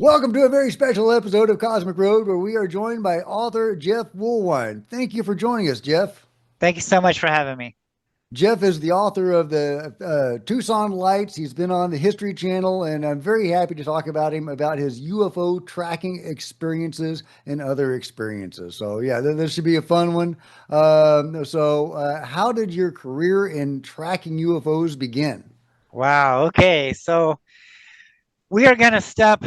Welcome to a very special episode of Cosmic Road where we are joined by author Jeff Woolwine. Thank you for joining us, Jeff. Thank you so much for having me. Jeff is the author of the Tucson Lights. He's been on the History Channel, and I'm very happy to talk about him about his UFO tracking experiences and other experiences. So, yeah, this should be a fun one. How did your career in tracking UFOs begin? Wow. Okay. So we are going to step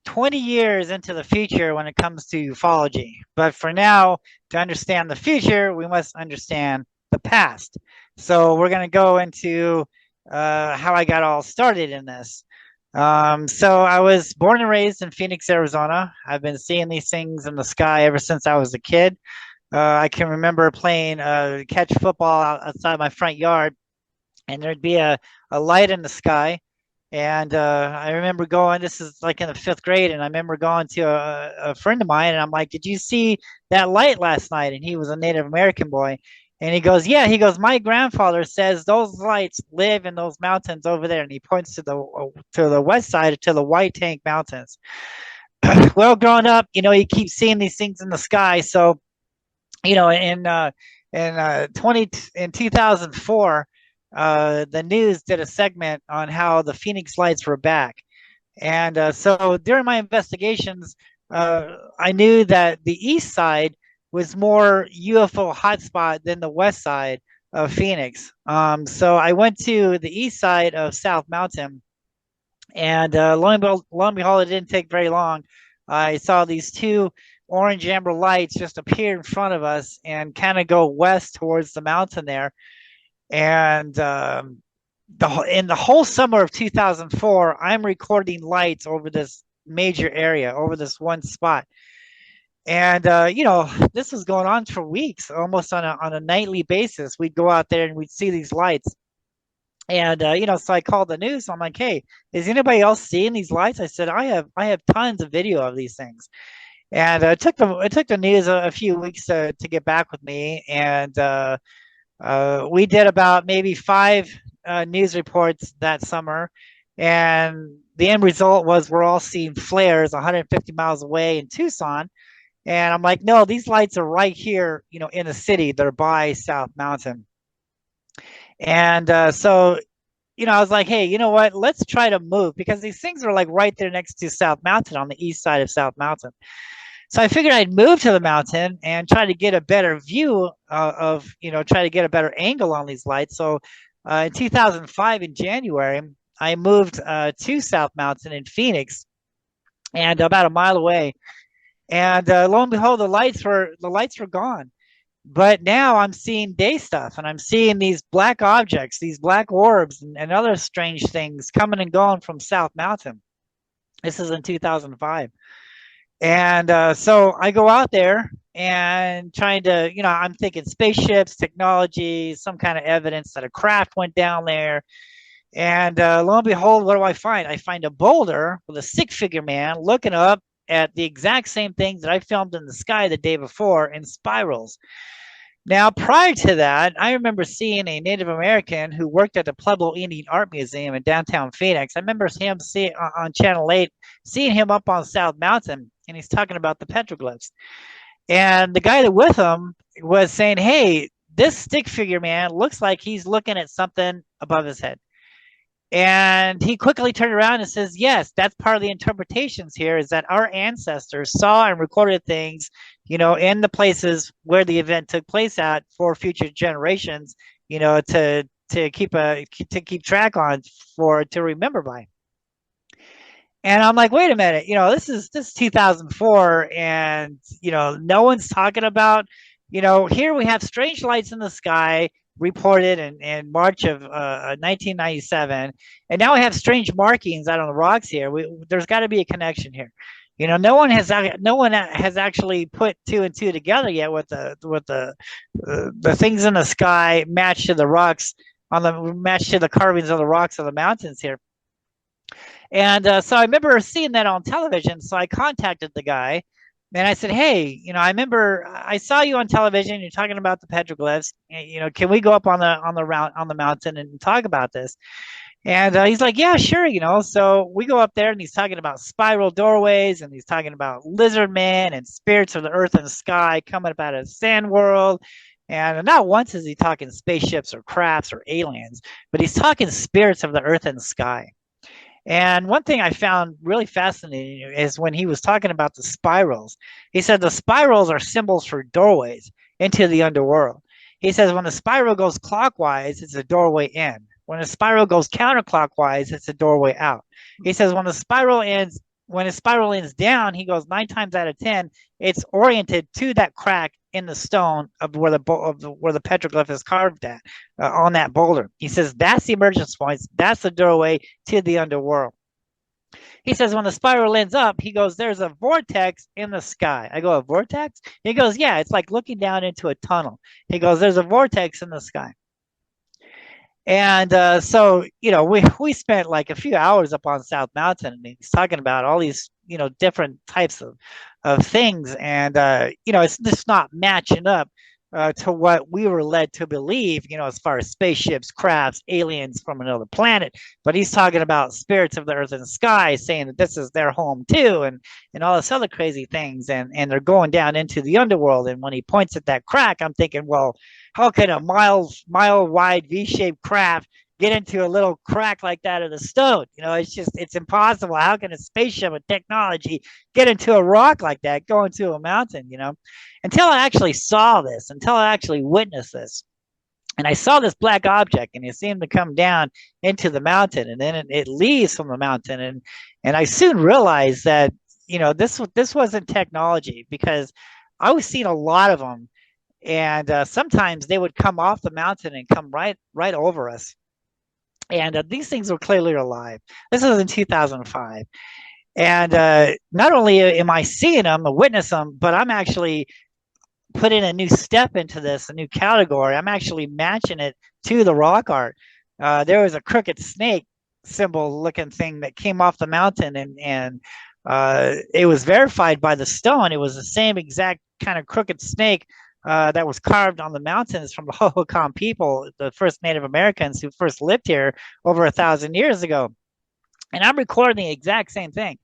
20 years into the future when it comes to ufology. But for now, to understand the future, we must understand the past. So we're going to go into how I got all started in this. So I was born and raised in Phoenix, Arizona. I've been seeing these things in the sky ever since I was a kid. I can remember playing catch football outside my front yard, and there'd be a light in the sky. And I remember going, this is like in the fifth grade, and I remember going to a friend of mine, and I'm like, did you see that light last night? And he was a Native American boy. And he goes, yeah. He goes, my grandfather says those lights live in those mountains over there. And he points to the west side, to the White Tank Mountains. Well, growing up, you keep seeing these things in the sky. So, in 2004, the news did a segment on how the Phoenix lights were back. And so during my investigations, I knew that the east side was more UFO hotspot than the west side of Phoenix. So I went to the east side of South Mountain, and lo and behold, it didn't take very long. I saw these two orange amber lights just appear in front of us and kind of go west towards the mountain there. And in the whole summer of 2004, I'm recording lights over this major area, over this one spot. And this was going on for weeks, almost on a nightly basis. We'd go out there and we'd see these lights. And so I called the news. I'm like, hey, is anybody else seeing these lights? I said, I have tons of video of these things. And it took the news a few weeks to get back with me. And we did about maybe five news reports that summer, and the end result was we're all seeing flares 150 miles away in Tucson. And I'm like, no, these lights are right here, in the city. They're by South Mountain. And I was like, hey, you know what? Let's try to move because these things are like right there next to South Mountain on the east side of South Mountain. So I figured I'd move to the mountain and try to get a better view try to get a better angle on these lights. So in 2005, in January, I moved to South Mountain in Phoenix, and about a mile away. And lo and behold, the lights were gone. But now I'm seeing day stuff, and I'm seeing these black objects, these black orbs, and other strange things coming and going from South Mountain. This is in 2005. And so I go out there and trying to, I'm thinking spaceships, technology, some kind of evidence that a craft went down there. And lo and behold, what do I find? I find a boulder with a stick figure man looking up at the exact same things that I filmed in the sky the day before in spirals. Now, prior to that, I remember seeing a Native American who worked at the Pueblo Indian Art Museum in downtown Phoenix. I remember him on Channel 8, seeing him up on South Mountain, and he's talking about the petroglyphs. And the guy that with him was saying, hey, this stick figure man looks like he's looking at something above his head. And he quickly turned around and says, yes, that's part of the interpretations here is that our ancestors saw and recorded things, in the places where the event took place at for future generations, to keep track on to remember by. And I'm like, wait a minute, this is 2004, and no one's talking about, here we have strange lights in the sky reported in March of 1997, and now we have strange markings out on the rocks here. There's got to be a connection here. No one has actually put two and two together yet with the things in the sky match to the rocks match to the carvings of the rocks of the mountains here. And so I remember seeing that on television. So I contacted the guy, and I said, hey, I remember I saw you on television. You're talking about the petroglyphs. Can we go up on the mountain and talk about this? And he's like, yeah, sure, So we go up there, and he's talking about spiral doorways, and he's talking about lizard men and spirits of the earth and sky coming up out of sand world. And not once is he talking spaceships or crafts or aliens, but he's talking spirits of the earth and sky. And one thing I found really fascinating is when he was talking about the spirals. He said the spirals are symbols for doorways into the underworld. He says when the spiral goes clockwise, it's a doorway in. When a spiral goes counterclockwise, it's a doorway out. He says when the spiral ends down, he goes 9 times out of 10, it's oriented to that crack in the stone of where the petroglyph is carved at on that boulder. He says that's the emergence points. That's the doorway to the underworld. He says when the spiral ends up, he goes, there's a vortex in the sky. I go, a vortex? He goes, yeah, it's like looking down into a tunnel. He goes, there's a vortex in the sky. And so, we spent like a few hours up on South Mountain, and he's talking about all these, different types of things. And, it's just not matching up to what we were led to believe, as far as spaceships, crafts, aliens from another planet. But he's talking about spirits of the earth and sky, saying that this is their home too, and all this other crazy things. And they're going down into the underworld. And when he points at that crack, I'm thinking, well, how can a mile wide V-shaped craft get into a little crack like that of the stone? It's impossible. How can a spaceship with technology get into a rock like that, go into a mountain? Until I actually saw this, until I actually witnessed this. And I saw this black object, and it seemed to come down into the mountain, and then it leaves from the mountain, and I soon realized that this wasn't technology, because I was seeing a lot of them, and sometimes they would come off the mountain and come right over us. And these things were clearly alive. This was in 2005. And not only am I seeing them, witness them, but I'm actually putting a new step into this, a new category. I'm actually matching it to the rock art. There was a crooked snake symbol looking thing that came off the mountain, and it was verified by the stone. It was the same exact kind of crooked snake that was carved on the mountains from the Hohokam people, the first Native Americans who first lived here over 1,000 years ago. And I'm recording the exact same thing.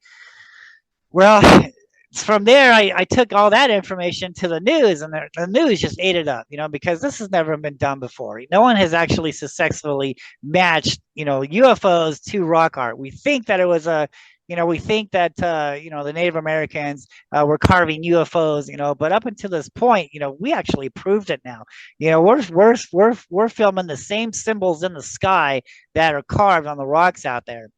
Well, from there, I took all that information to the news, and the news just ate it up, because this has never been done before. No one has actually successfully matched, UFOs to rock art. We think that it was we think that the Native Americans were carving UFOs, but up until this point, we actually proved it now. We're filming the same symbols in the sky that are carved on the rocks out there.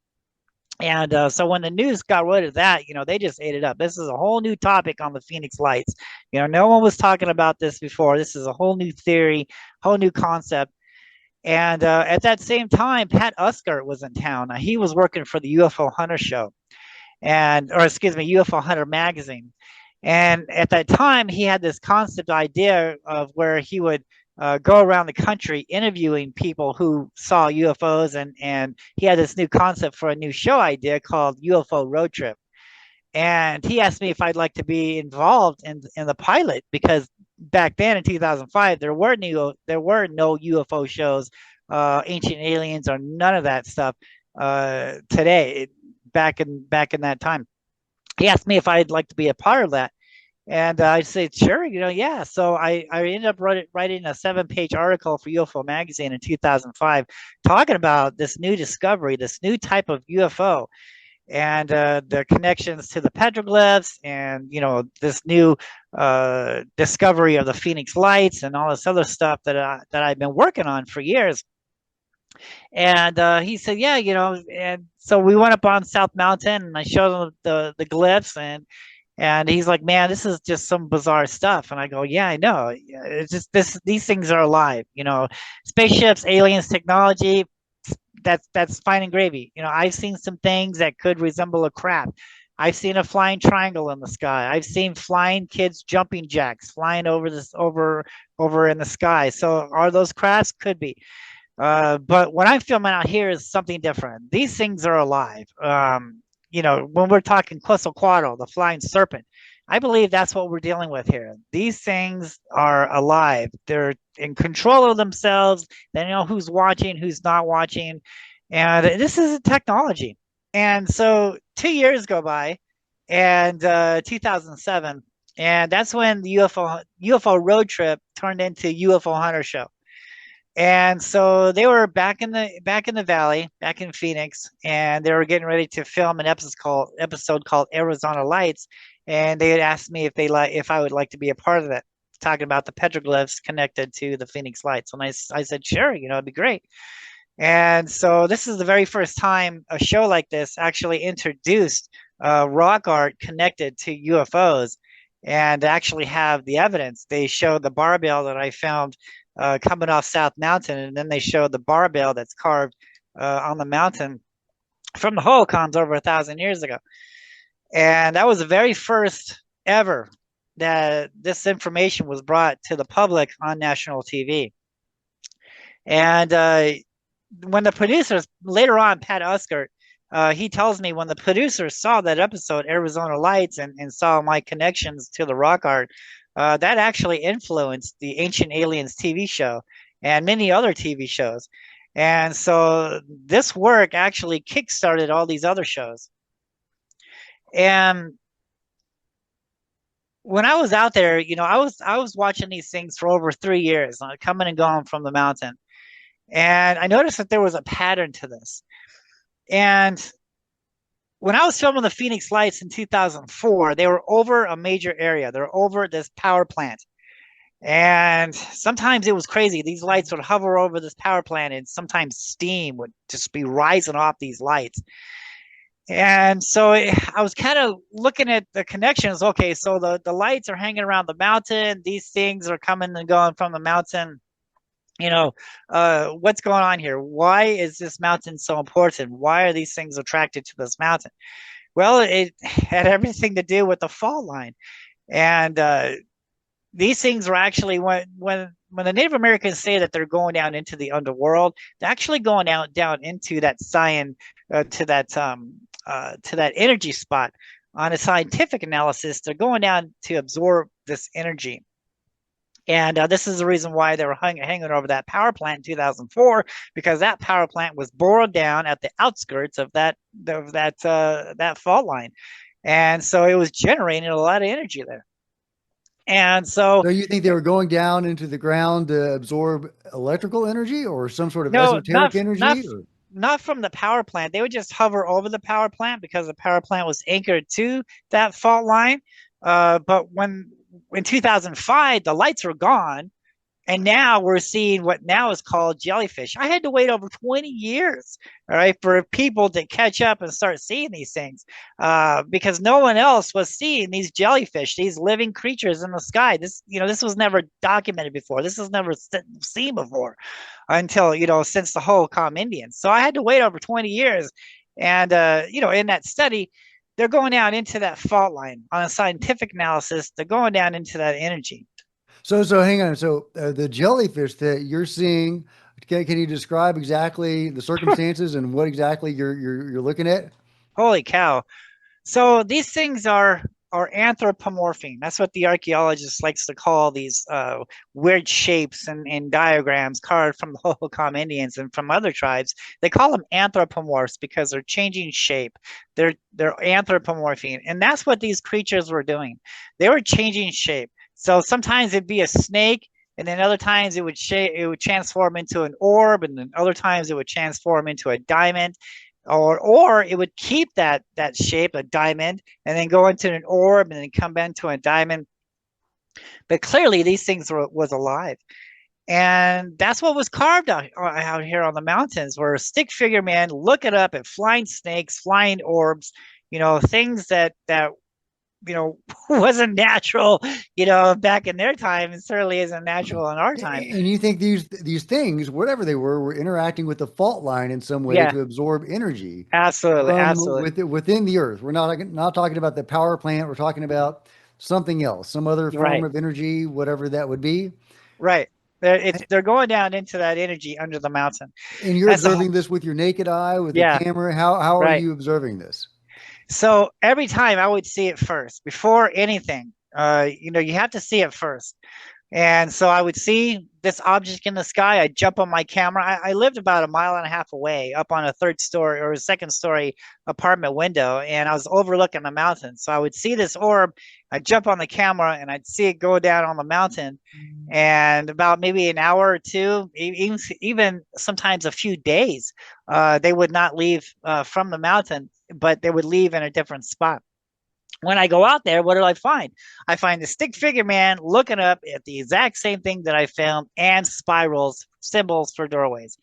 And so when the news got rid of that, they just ate it up. This is a whole new topic on the Phoenix Lights. No one was talking about this before. This is a whole new theory, whole new concept. And at that same time, Pat Uskert was in town. He was working for the UFO Hunter show, or excuse me, UFO Hunter magazine. And at that time, he had this concept idea of where he would go around the country interviewing people who saw UFOs, and he had this new concept for a new show idea called UFO Road Trip. And he asked me if I'd like to be involved in the pilot, because back then in 2005 there were no UFO shows, Ancient Aliens or none of that stuff today. Back in that time, he asked me if I'd like to be a part of that. And I said, sure, yeah. So I ended up writing a 7-page article for UFO Magazine in 2005, talking about this new discovery, this new type of UFO, and the connections to the petroglyphs, and this new discovery of the Phoenix Lights, and all this other stuff that I've been working on for years. And he said, yeah, and so we went up on South Mountain, and I showed him the glyphs, and he's like, man, this is just some bizarre stuff. And I go, yeah, I know. It's just these things are alive, spaceships, aliens, technology. That's fine and gravy. I've seen some things that could resemble a craft. I've seen a flying triangle in the sky. I've seen flying kids jumping jacks flying over in the sky. So are those crafts? Could be. But what I'm filming out here is something different. These things are alive. When we're talking Quetzalcoatl, the flying serpent, I believe that's what we're dealing with here. These things are alive. They're in control of themselves. They know who's watching, who's not watching. And this is a technology. And so 2 years go by, and 2007, and that's when the UFO road trip turned into UFO Hunter Show. And so they were back in the valley, back in Phoenix, and they were getting ready to film an episode called Arizona Lights. And they had asked me if I would like to be a part of it, talking about the petroglyphs connected to the Phoenix Lights. And I said, sure, it'd be great. And so this is the very first time a show like this actually introduced rock art connected to UFOs and actually have the evidence. They showed the barbell that I found coming off South Mountain, and then they showed the barbell that's carved on the mountain from the Hohokams over 1,000 years ago. And that was the very first ever that this information was brought to the public on national TV. And when the producers later on, Pat Uskert, he tells me when the producers saw that episode, Arizona Lights, and saw my connections to the rock art, that actually influenced the Ancient Aliens TV show and many other TV shows. And so this work actually kickstarted all these other shows. And when I was out there, I was watching these things for over 3 years, coming and going from the mountain. And I noticed that there was a pattern to this. And when I was filming the Phoenix Lights in 2004, they were over a major area. They're over this power plant. And sometimes it was crazy. These lights would hover over this power plant, and sometimes steam would just be rising off these lights. And so I was kind of looking at the connections. Okay, so the lights are hanging around the mountain. These things are coming and going from the mountain. What's going on here? Why is this mountain so important? Why are these things attracted to this mountain? Well, it had everything to do with the fault line. And these things are actually, when the Native Americans say that they're going down into the underworld, they're actually going down into that to that energy spot. On a scientific analysis, they're going down to absorb this energy. And this is the reason why they were hanging over that power plant in 2004, because that power plant was bored down at the outskirts of that fault line, and so it was generating a lot of energy there. And so, So you think they were going down into the ground to absorb electrical energy or some sort of no, esoteric energy? Or not from the power plant. They would just hover over the power plant because the power plant was anchored to that fault line. But when in 2005, the lights were gone, and now we're seeing what now is called jellyfish. I had to wait over 20 years, all right, for people to catch up and start seeing these things, because no one else was seeing these jellyfish, these living creatures in the sky. This was never documented before. This was never seen before until, since the Hohokam Indians. So I had to wait over 20 years. And, in that study, they're going down into that fault line on a scientific analysis. They're going down into that energy. so hang on. So the jellyfish that you're seeing, can you describe exactly the circumstances and what exactly you're looking at? Holy cow. So these things are anthropomorphine. That's what the archaeologist likes to call these weird shapes and diagrams carved from the Hohokam Indians and from other tribes. They call them anthropomorphs because they're changing shape. They're anthropomorphine, and that's what these creatures were doing. They were changing shape. So sometimes it'd be a snake, and then other times it would transform into an orb, and then other times it would transform into a diamond, or it would keep that shape, a diamond, and then go into an orb and then come back to a diamond. But clearly these things was alive. And that's what was carved out here on the mountains, where stick figure man looking up at flying snakes, flying orbs, things that wasn't natural, back in their time, and certainly isn't natural in our time. And you think these things, whatever they were interacting with the fault line in some way Yeah, to absorb energy absolutely, from absolutely. within the earth. We're not talking about the power plant. We're talking about something else, some other form Right, of energy, whatever that would be. right. They're going down into that energy under the mountain. And you're That's the whole, observing this with your naked eye, with a yeah, camera. How are right. you observing this? So every time I would see it first before anything. You have to see it first. And so I would see this object in the sky. I'd jump on my camera. I lived about a mile and a half away up on a third story or a second story apartment window, and I was overlooking the mountain. So I would see this orb. I'd jump on the camera and I'd see it go down on the mountain. And about maybe an hour or two, even sometimes a few days, they would not leave from the mountain, but they would leave in a different spot. When I go out there, what do I find? I find the stick figure man looking up at the exact same thing that I found and spirals, symbols for doorways.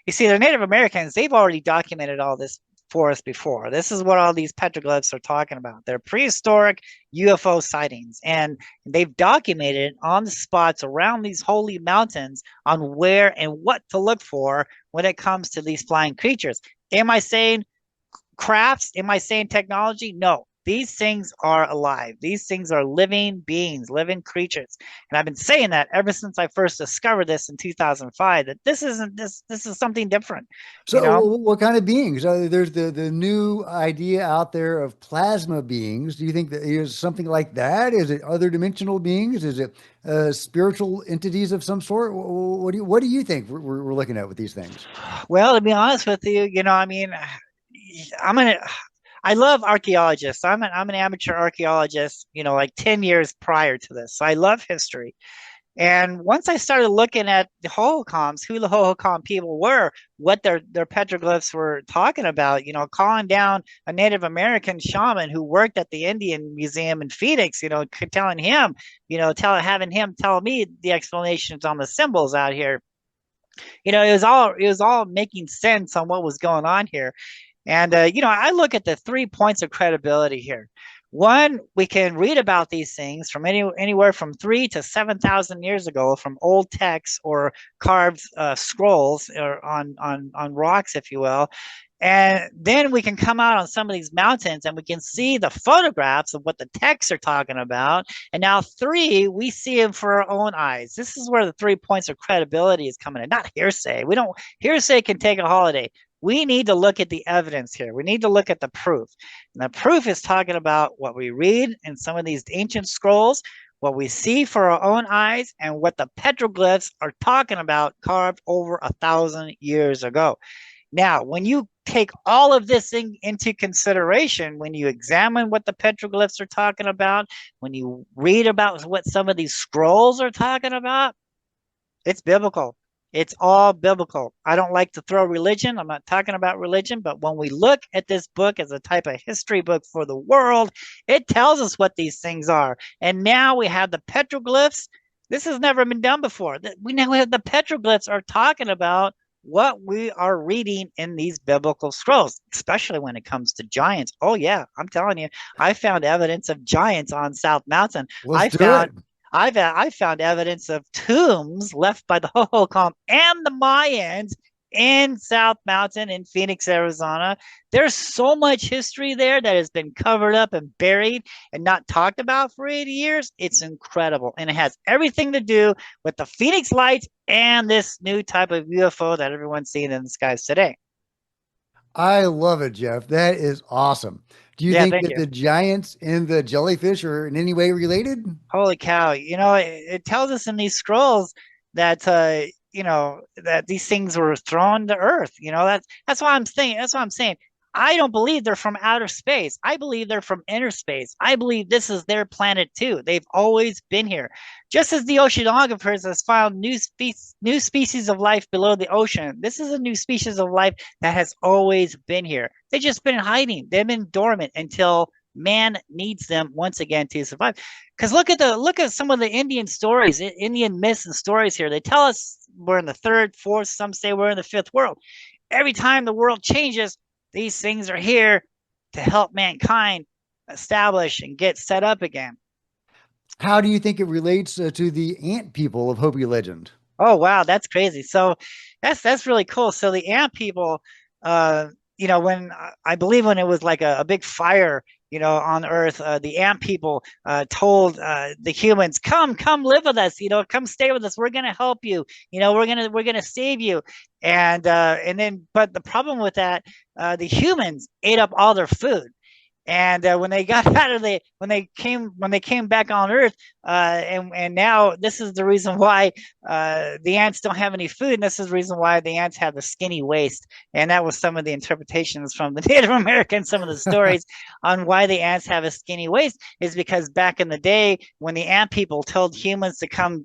You see, the Native Americans, they've already documented all this for us before. This is what all these petroglyphs are talking about. They're prehistoric UFO sightings, and they've documented on the spots around these holy mountains on where and what to look for when it comes to these flying creatures. Am I saying crafts? Am I saying technology? No. These things are alive. These things are living beings, living creatures. And I've been saying that ever since I first discovered this in 2005, that this is something different, you So, know? what kind of beings? There's the new idea out there of plasma beings. Do you think that is something like that? Is it other dimensional beings? Is it spiritual entities of some sort? What do you think we're looking at with these things? Well, to be honest with you, I mean, I'm gonna I love archaeologists. I'm an amateur archaeologist, like 10 years prior to this. So I love history. And once I started looking at the Hohokams, who the Hohokam people were, what their petroglyphs were talking about, calling down a Native American shaman who worked at the Indian Museum in Phoenix, telling him, having him tell me the explanations on the symbols out here. It was all making sense on what was going on here. And I look at the 3 points of credibility here. One, we can read about these things from anywhere from 3 to 7,000 years ago, from old texts or carved scrolls or on rocks, if you will. And then we can come out on some of these mountains and we can see the photographs of what the texts are talking about. And now, three, we see them for our own eyes. This is where the 3 points of credibility is coming in, not hearsay. We don't, hearsay can take a holiday. We need to look at the evidence here. We need to look at the proof. And the proof is talking about what we read in some of these ancient scrolls, what we see for our own eyes, and what the petroglyphs are talking about carved over 1,000 years ago. Now, when you take all of this into consideration, when you examine what the petroglyphs are talking about, when you read about what some of these scrolls are talking about, it's biblical. It's all biblical. I don't like to throw religion. I'm not talking about religion, but when we look at this book as a type of history book for the world, it tells us what these things are. And now we have the petroglyphs. This has never been done before. We now have the petroglyphs are talking about what we are reading in these biblical scrolls, especially when it comes to giants. Oh yeah, I'm telling you, I found evidence of giants on South Mountain. Let's I do it. found I found evidence of tombs left by the Hohokam and the Mayans in South Mountain in Phoenix, Arizona. There's so much history there that has been covered up and buried and not talked about for 80 years. It's incredible. And it has everything to do with the Phoenix Lights and this new type of UFO that everyone's seeing in the skies today. I love it, Jeff. That is awesome. Do you Yeah, think thank that you. the giants and the jellyfish are in any way related? Holy cow. It tells us in these scrolls that that these things were thrown to earth. That's why I'm saying I don't believe they're from outer space. I believe they're from inner space. I believe this is their planet too. They've always been here. Just as the oceanographers has found new species of life below the ocean, this is a new species of life that has always been here. They've just been hiding. They've been dormant until man needs them once again to survive. Because look at some of the Indian stories, Indian myths and stories here. They tell us we're in the third, fourth, some say we're in the fifth world. Every time the world changes, these things are here to help mankind establish and get set up again. How do you think it relates to the ant people of Hopi legend? Oh wow, that's crazy. So that's really cool. So the ant people, when I believe when it was like a big fire, on Earth, the ant people told the humans, come live with us, come stay with us. We're gonna help you. We're gonna save you. And then, but the problem with that, the humans ate up all their food. And when they got out of the when they came back on Earth, and now this is the reason why the ants don't have any food, and this is the reason why the ants have the skinny waist. And that was some of the interpretations from the Native Americans. Some of the stories on why the ants have a skinny waist is because back in the day when the ant people told humans to come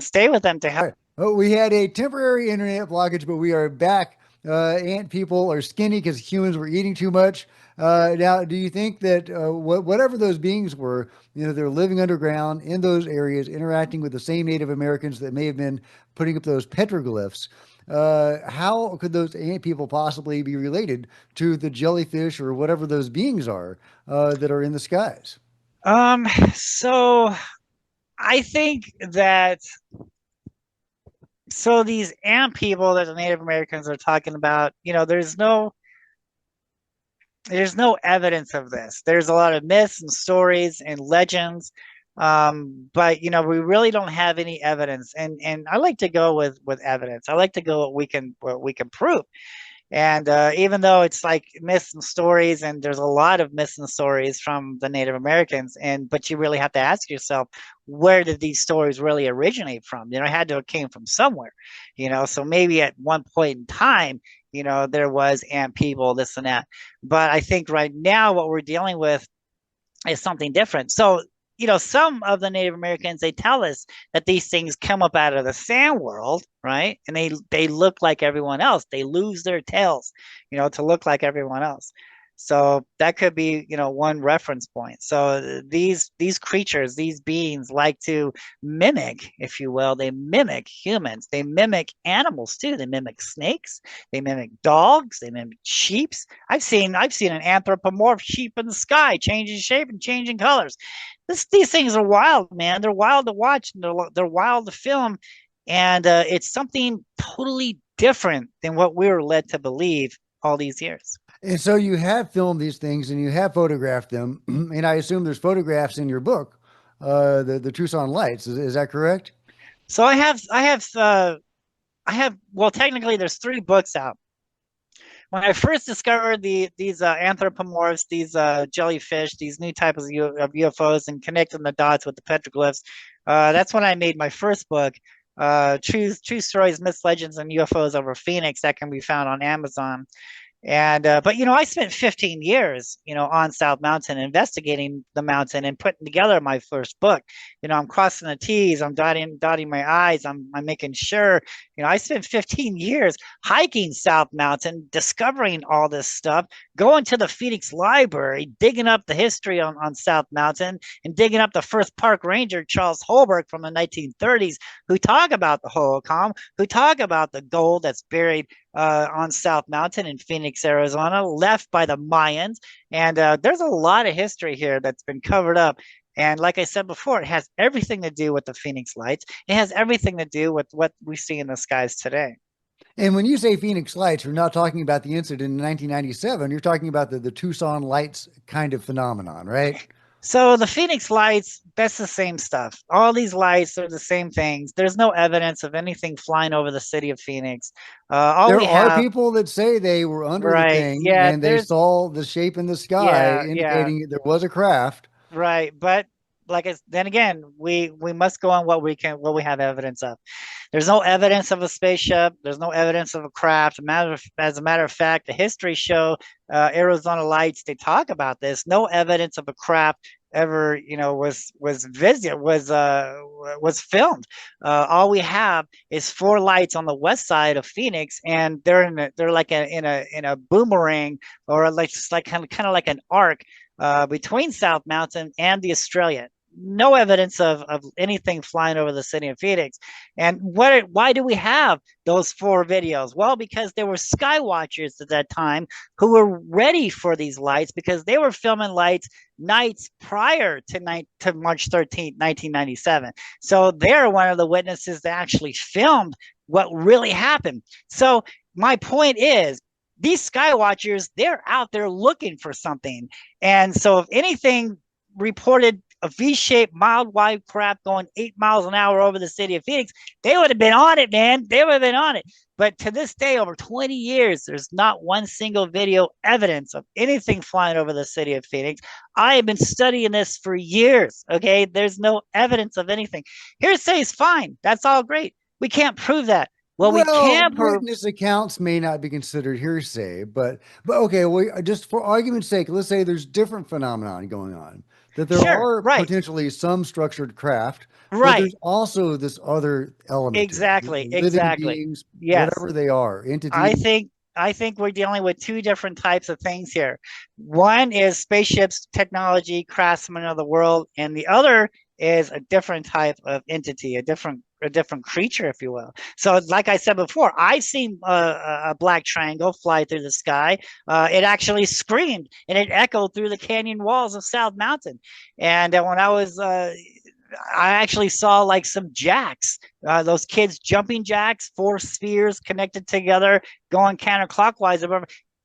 stay with them to help. Oh, we had a temporary internet blockage, but we are back. Ant people are skinny because humans were eating too much. Now, do you think that whatever those beings were, they're living underground in those areas, interacting with the same Native Americans that may have been putting up those petroglyphs? How could those ant people possibly be related to the jellyfish or whatever those beings are that are in the skies? So I think that these ant people that the Native Americans are talking about, there's no evidence of this. There's a lot of myths and stories and legends, but we really don't have any evidence. And I like to go with evidence. I like to go what we can prove. And even though it's like myths and stories, and there's a lot of myths and stories from the Native Americans, but you really have to ask yourself, where did these stories really originate from? It had to have came from somewhere, So maybe at one point in time, there was ant people, this and that. But I think right now what we're dealing with is something different. So, some of the Native Americans, they tell us that these things come up out of the sand world, right? And they look like everyone else. They lose their tails, to look like everyone else. So that could be, one reference point. So these creatures, these beings like to mimic, if you will, they mimic humans. They mimic animals too. They mimic snakes. They mimic dogs. They mimic sheep. I've seen an anthropomorph sheep in the sky, changing shape and changing colors. These things are wild, man. They're wild to watch. And they're wild to film, and it's something totally different than what we were led to believe all these years. And so you have filmed these things and you have photographed them, and I assume there's photographs in your book, the Tucson Lights. Is that correct? So I have. Well, technically, there's three books out. When I first discovered these anthropomorphs, these jellyfish, these new types of UFOs, and connecting the dots with the petroglyphs, that's when I made my first book, True Stories, Myths, Legends, and UFOs over Phoenix, that can be found on Amazon. And but I spent 15 years, on South Mountain investigating the mountain and putting together my first book. I'm crossing the T's, I'm dotting my I's, I'm making sure. I spent 15 years hiking South Mountain, discovering all this stuff, going to the Phoenix Library, digging up the history on South Mountain, and digging up the first park ranger, Charles Holbrook, from the 1930s, who talk about the Hohokam, who talk about the gold that's buried on South Mountain in Phoenix, Arizona, left by the Mayans. And there's a lot of history here that's been covered up. And like I said before, it has everything to do with the Phoenix Lights. It has everything to do with what we see in the skies today. And when you say Phoenix Lights, you're not talking about the incident in 1997. You're talking about the Tucson Lights kind of phenomenon, right? So the Phoenix Lights, that's the same stuff. All these lights are the same things. There's no evidence of anything flying over the city of Phoenix. All There we are have, people that say they were under the right? thing Yeah, and they there's, saw the shape in the sky, yeah. indicating there was a craft. Right, but then again, we must go on what we have evidence of. There's no evidence of a spaceship. There's no evidence of a craft. As a matter of fact, the history show, Arizona Lights, they talk about this. No evidence of a craft ever, was filmed. All we have is four lights on the west side of Phoenix, and they're like in a boomerang, or like just like kind of like an arc between South Mountain and the Australian. No evidence of anything flying over the city of Phoenix. And why do we have those four videos? Well, because there were sky watchers at that time who were ready for these lights, because they were filming lights nights prior to March 13th, 1997. So they're one of the witnesses that actually filmed what really happened. So my point is, these sky watchers, they're out there looking for something. And so if anything reported a V-shaped, mild wide craft going 8 miles an hour over the city of Phoenix, they would have been on it, man. They would have been on it. But to this day, over 20 years, there's not one single video evidence of anything flying over the city of Phoenix. I have been studying this for years. Okay. There's no evidence of anything. Hearsay is fine. That's all great. We can't prove that. What we Well, can prove, witness accounts may not be considered hearsay, but okay, well, just for argument's sake, let's say there's different phenomenon going on, that there sure, are right, potentially some structured craft, but right, there's also this other element to it, exactly, living exactly. beings, Yes. whatever they are, I entities. think I think we're dealing with two different types of things here. One is spaceships, technology, craftsmen of the world, and the other is a different type of entity, a different creature, if you will. So, like I said before, I've seen a black triangle fly through the sky. It actually screamed and it echoed through the canyon walls of South Mountain. And when I actually saw like some jacks, those kids jumping jacks, four spheres connected together, going counterclockwise.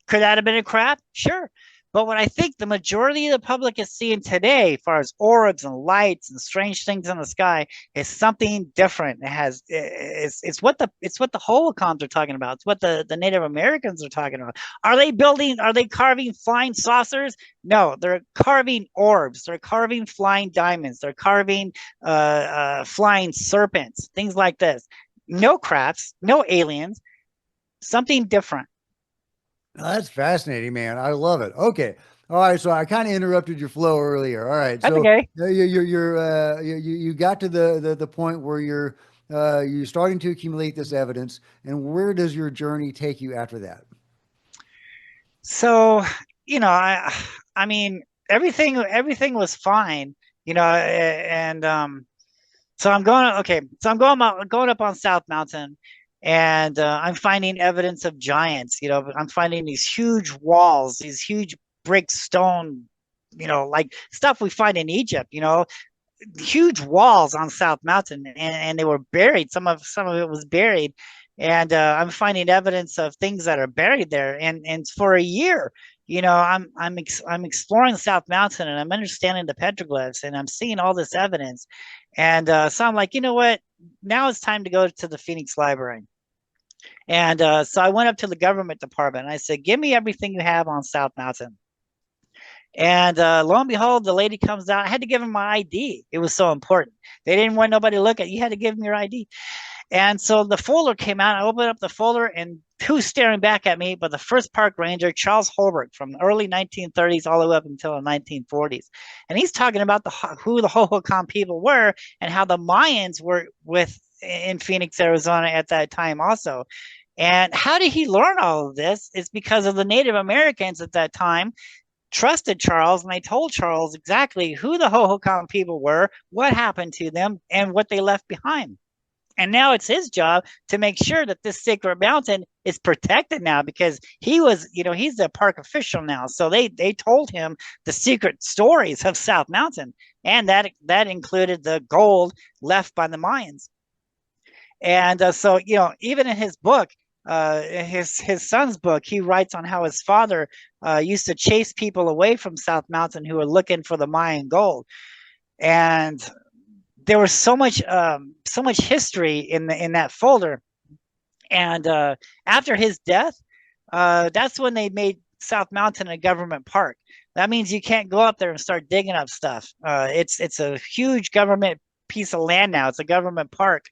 Could that have been a craft? Sure. But what I think the majority of the public is seeing today, as far as orbs and lights and strange things in the sky, is something different. It's what the Hohokams are talking about. It's what the Native Americans are talking about. Are they carving flying saucers? No, they're carving orbs. They're carving flying diamonds. They're carving flying serpents, things like this. No crafts, no aliens, something different. That's fascinating, man. I love it. Okay. All right. So I kind of interrupted your flow earlier. All right. That's So okay. you got to the point where you're starting to accumulate this evidence, and where does your journey take you after that? So, I mean, everything was fine, and so I'm going up on South Mountain, and I'm finding evidence of giants. I'm finding these huge walls, these huge brick stone, like stuff we find in Egypt. Huge walls on South Mountain, and they were buried. Some of it was buried, and I'm finding evidence of things that are buried there. And for a year, I'm exploring South Mountain, and I'm understanding the petroglyphs, and I'm seeing all this evidence, and so I'm like, you know what? Now it's time to go to the Phoenix Library. And so I went up to the government department and I said, "Give me everything you have on South Mountain." And lo and behold, the lady comes out. I had to give her my ID. It was so important. They didn't want nobody to look at it. You had to give them your ID. And so the folder came out. I opened up the folder, and who's staring back at me but the first park ranger, Charles Holbrook, from the early 1930s all the way up until the 1940s. And he's talking about who the Hohokam people were and how the Mayans were in Phoenix, Arizona at that time also. And how did he learn all of this? It's because of the Native Americans at that time trusted Charles, and they told Charles exactly who the Hohokam people were, what happened to them, and what they left behind. And now it's his job to make sure that this sacred mountain is protected now, because he's the park official now. So they told him the secret stories of South Mountain, and that included the gold left by the Mayans. And so even in his book, his son's book, he writes on how his father used to chase people away from South Mountain who were looking for the Mayan gold. And there was so much history in that folder. And after his death, that's when they made South Mountain a government park. That means you can't go up there and start digging up stuff. It's a huge government piece of land now. It's a government park.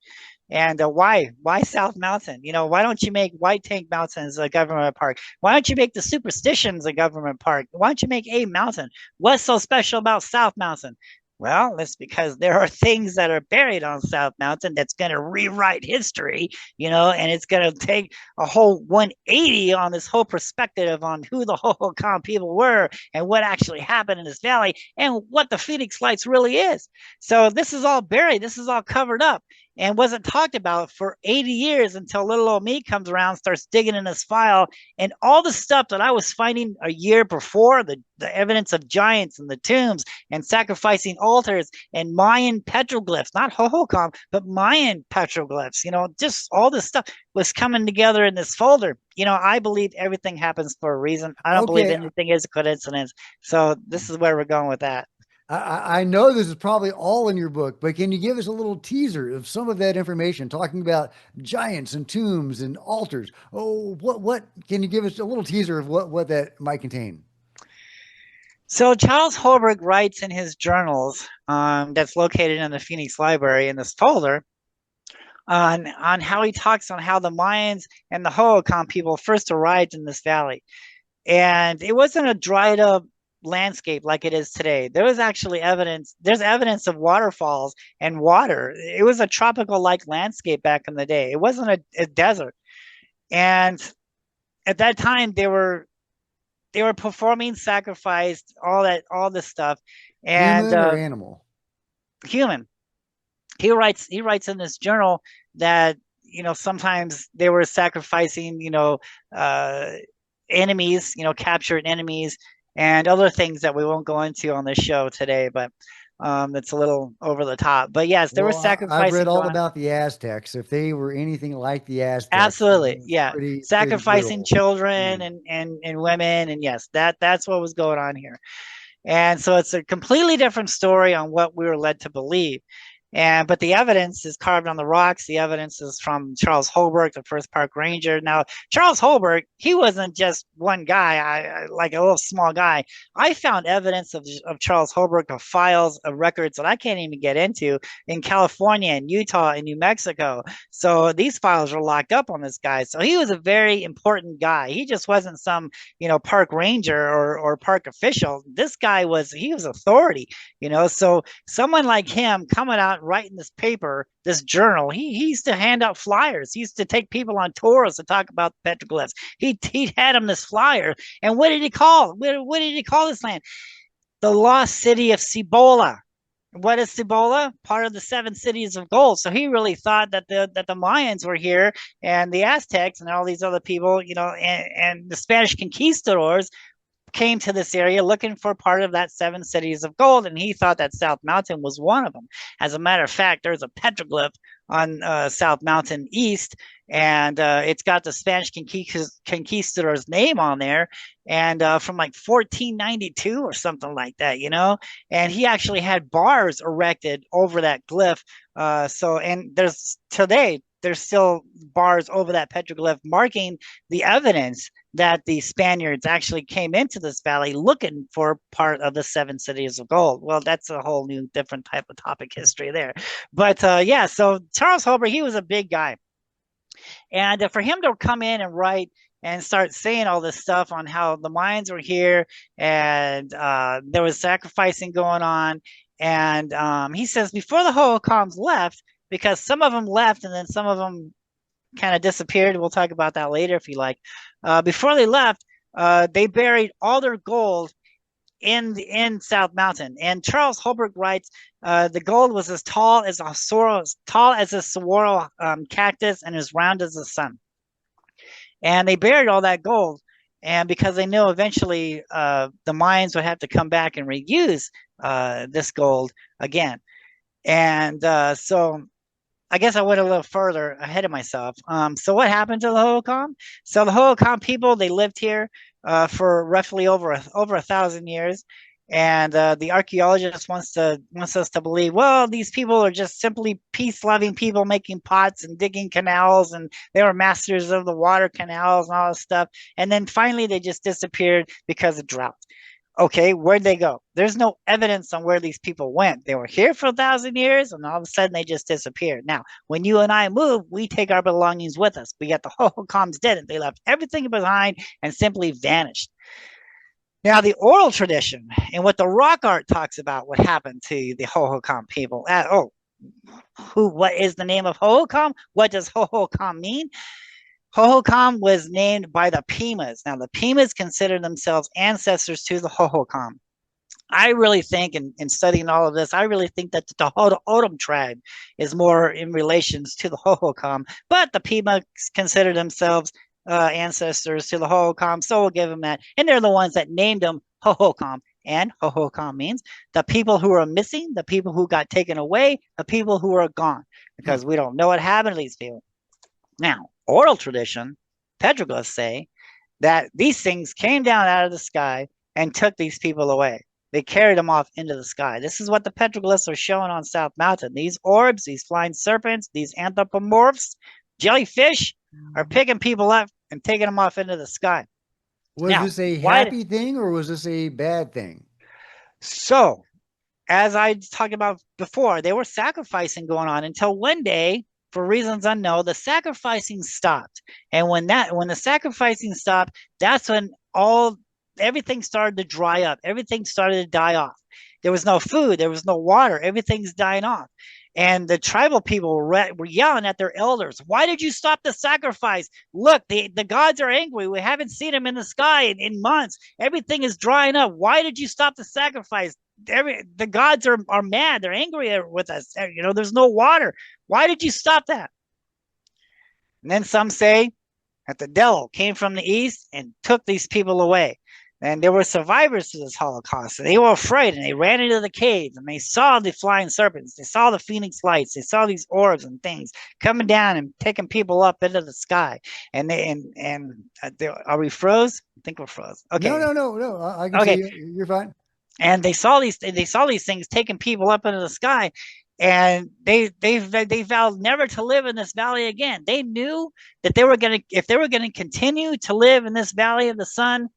And why South Mountain? Why don't you make White Tank Mountains a government park? Why don't you make the Superstitions a government park? Why don't you make A Mountain? What's so special about South Mountain? Well, that's because there are things that are buried on South Mountain that's going to rewrite history, and it's going to take a whole 180 on this whole perspective on who the Hohokam people were and what actually happened in this valley and what the Phoenix Lights really is. So this is all buried. This is all covered up and wasn't talked about for 80 years until little old me comes around, starts digging in this file, and all the stuff that I was finding a year before, the evidence of giants and the tombs and sacrificing altars and Mayan petroglyphs, not Hohokam, but Mayan petroglyphs, just all this stuff was coming together in this folder. I believe everything happens for a reason. I don't believe Okay. anything is a coincidence. So this is where we're going with that. I know this is probably all in your book, but can you give us a little teaser of some of that information, talking about giants and tombs and altars? Oh, what can you give us a little teaser of what that might contain? So Charles Holbrook writes in his journals, that's located in the Phoenix Library in this folder, on how he talks on how the Mayans and the Hohokam people first arrived in this valley. And it wasn't a dried up landscape like it is today. There was actually evidence, there's evidence of waterfalls and water. It was a tropical like landscape back in the day. It wasn't a desert. And at that time they were performing sacrifice, all this stuff. And Human or animal? human. He writes in this journal that sometimes they were sacrificing uh enemies, captured enemies, and other things that we won't go into on this show today, but it's a little over the top. But yes, there was Well, I've read sacrificing all going on. about the Aztecs. If they were anything like the Aztecs, then Absolutely, it's yeah. pretty Sacrificing brutal. children Mm. and women, and yes, that's what was going on here. And so it's a completely different story on what we were led to believe. And but the evidence is carved on the rocks. The evidence is from Charles Holbrook, the first park ranger. Now, Charles Holbrook, he wasn't just one guy, like a little small guy. I found evidence of Charles Holbrook, of files, of records that I can't even get into in California and Utah and New Mexico. So these files are locked up on this guy. So he was a very important guy. He just wasn't some, park ranger or park official. This guy he was authority, So someone like him coming out writing this paper, this journal, he used to hand out flyers. He used to take people on tours to talk about the petroglyphs. He had him this flyer. And what did he call? What did he call this land? The lost city of Cibola. What is Cibola? Part of the seven cities of gold. So he really thought that the Mayans were here, and the Aztecs and all these other people, and the Spanish conquistadors came to this area looking for part of that seven cities of gold, and he thought that South Mountain was one of them. As a matter of fact, there's a petroglyph on South Mountain East, and it's got the Spanish conquistador's name on there, and from like 1492 or something like that, And he actually had bars erected over that glyph. And there's still bars over that petroglyph marking the evidence that the Spaniards actually came into this valley looking for part of the seven cities of gold. Well, that's a whole new different type of topic history there. But yeah, so Charles Holbrook, he was a big guy. And for him to come in and write and start saying all this stuff on how the mines were here and there was sacrificing going on. And he says before the Hohokams left, because some of them left and then some of them kind of disappeared. We'll talk about that later if you like. Before they left, they buried all their gold in South Mountain. And Charles Holbrook writes, the gold was as tall as a saguaro cactus and as round as the sun. And they buried all that gold. And because they knew eventually the mines would have to come back and reuse this gold again. And so I guess I went a little further ahead of myself. So what happened to the Hohokam? So the Hohokam people, they lived here for roughly over 1,000 years, and the archaeologist wants us to believe, well, these people are just simply peace-loving people making pots and digging canals, and they were masters of the water canals and all this stuff. And then finally, they just disappeared because of drought. Okay, where'd they go? There's no evidence on where these people went. They were here for 1,000 years, and all of a sudden they just disappeared. Now, when you and I move, we take our belongings with us. But yet the Hohokams didn't. They left everything behind and simply vanished. Now, the oral tradition and what the rock art talks about what happened to the Hohokam people. What is the name of Hohokam? What does Hohokam mean? Hohokam was named by the Pimas. Now, the Pimas consider themselves ancestors to the Hohokam. I really think, in studying all of this, I really think that the Hohokam tribe is more in relations to the Hohokam, but the Pimas consider themselves ancestors to the Hohokam, so we'll give them that. And they're the ones that named them Hohokam. And Hohokam means the people who are missing, the people who got taken away, the people who are gone, because we don't know what happened to these people. Now, oral tradition, petroglyphs say that these things came down out of the sky and took these people away. they carried them off into the sky. This is what the petroglyphs are showing on South Mountain. These orbs, these flying serpents, these anthropomorphs, jellyfish are picking people up and taking them off into the sky. Was Now, this a why? happy thing or was this a bad thing? So, as I talked about before, they were sacrificing going on until one day, for reasons unknown, the sacrificing stopped. And when the sacrificing stopped, that's when everything started to dry up. Everything started to die off. There was no food. There was no water. Everything's dying off. And the tribal people were yelling at their elders, why did you stop the sacrifice? Look, the gods are angry. We haven't seen them in the sky in months. Everything is drying up. Why did you stop the sacrifice? The gods are mad. They're angry with us. There's no water. Why did you stop that? And then some say that the devil came from the east and took these people away. And there were survivors to this Holocaust. And they were afraid, and they ran into the caves, and they saw the flying serpents. They saw the phoenix lights. They saw these orbs and things coming down and taking people up into the sky. Are we froze? I think we're froze. Okay. No. I can see Okay. you. You're fine. And they saw these things taking people up into the sky, and they vowed never to live in this valley again. They knew that if they were gonna continue to live in this valley of the sun,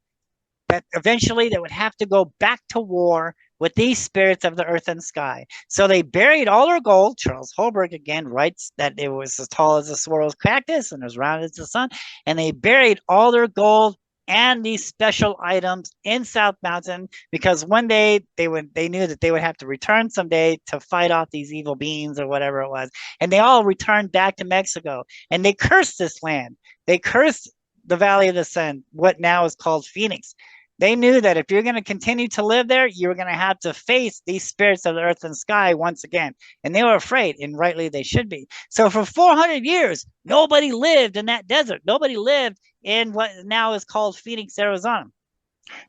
that eventually they would have to go back to war with these spirits of the earth and sky. So they buried all their gold. Charles Holbrook again writes that it was as tall as a swirl's cactus and as round as the sun. And they buried all their gold and these special items in South Mountain because one day they knew that they would have to return someday to fight off these evil beings or whatever it was. And they all returned back to Mexico, and they cursed this land. They cursed the Valley of the Sun, what now is called Phoenix. They knew that if you're going to continue to live there, you were going to have to face these spirits of the earth and sky once again. And they were afraid, and rightly they should be. So for 400 years, nobody lived in that desert. Nobody lived in what now is called Phoenix, Arizona.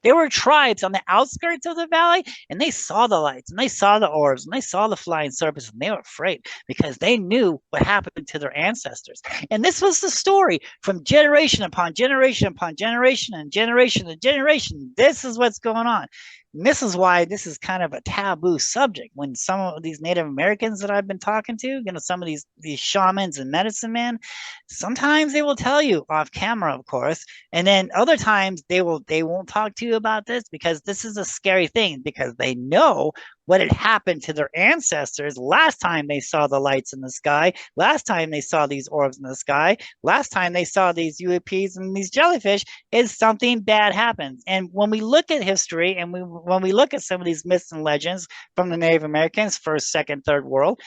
There were tribes on the outskirts of the valley, and they saw the lights, and they saw the orbs, and they saw the flying serpents, and they were afraid because they knew what happened to their ancestors. And this was the story from generation upon generation upon generation and generation to generation. This is what's going on. And this is why this is kind of a taboo subject when some of these Native Americans that I've been talking to, some of these shamans and medicine men, sometimes they will tell you off camera, of course, and then other times they won't talk to you about this because this is a scary thing because they know what had happened to their ancestors last time they saw the lights in the sky, last time they saw these orbs in the sky, last time they saw these UAPs and these jellyfish, is something bad happens. And when we look at history and when we look at some of these myths and legends from the Native Americans, first, second, third world,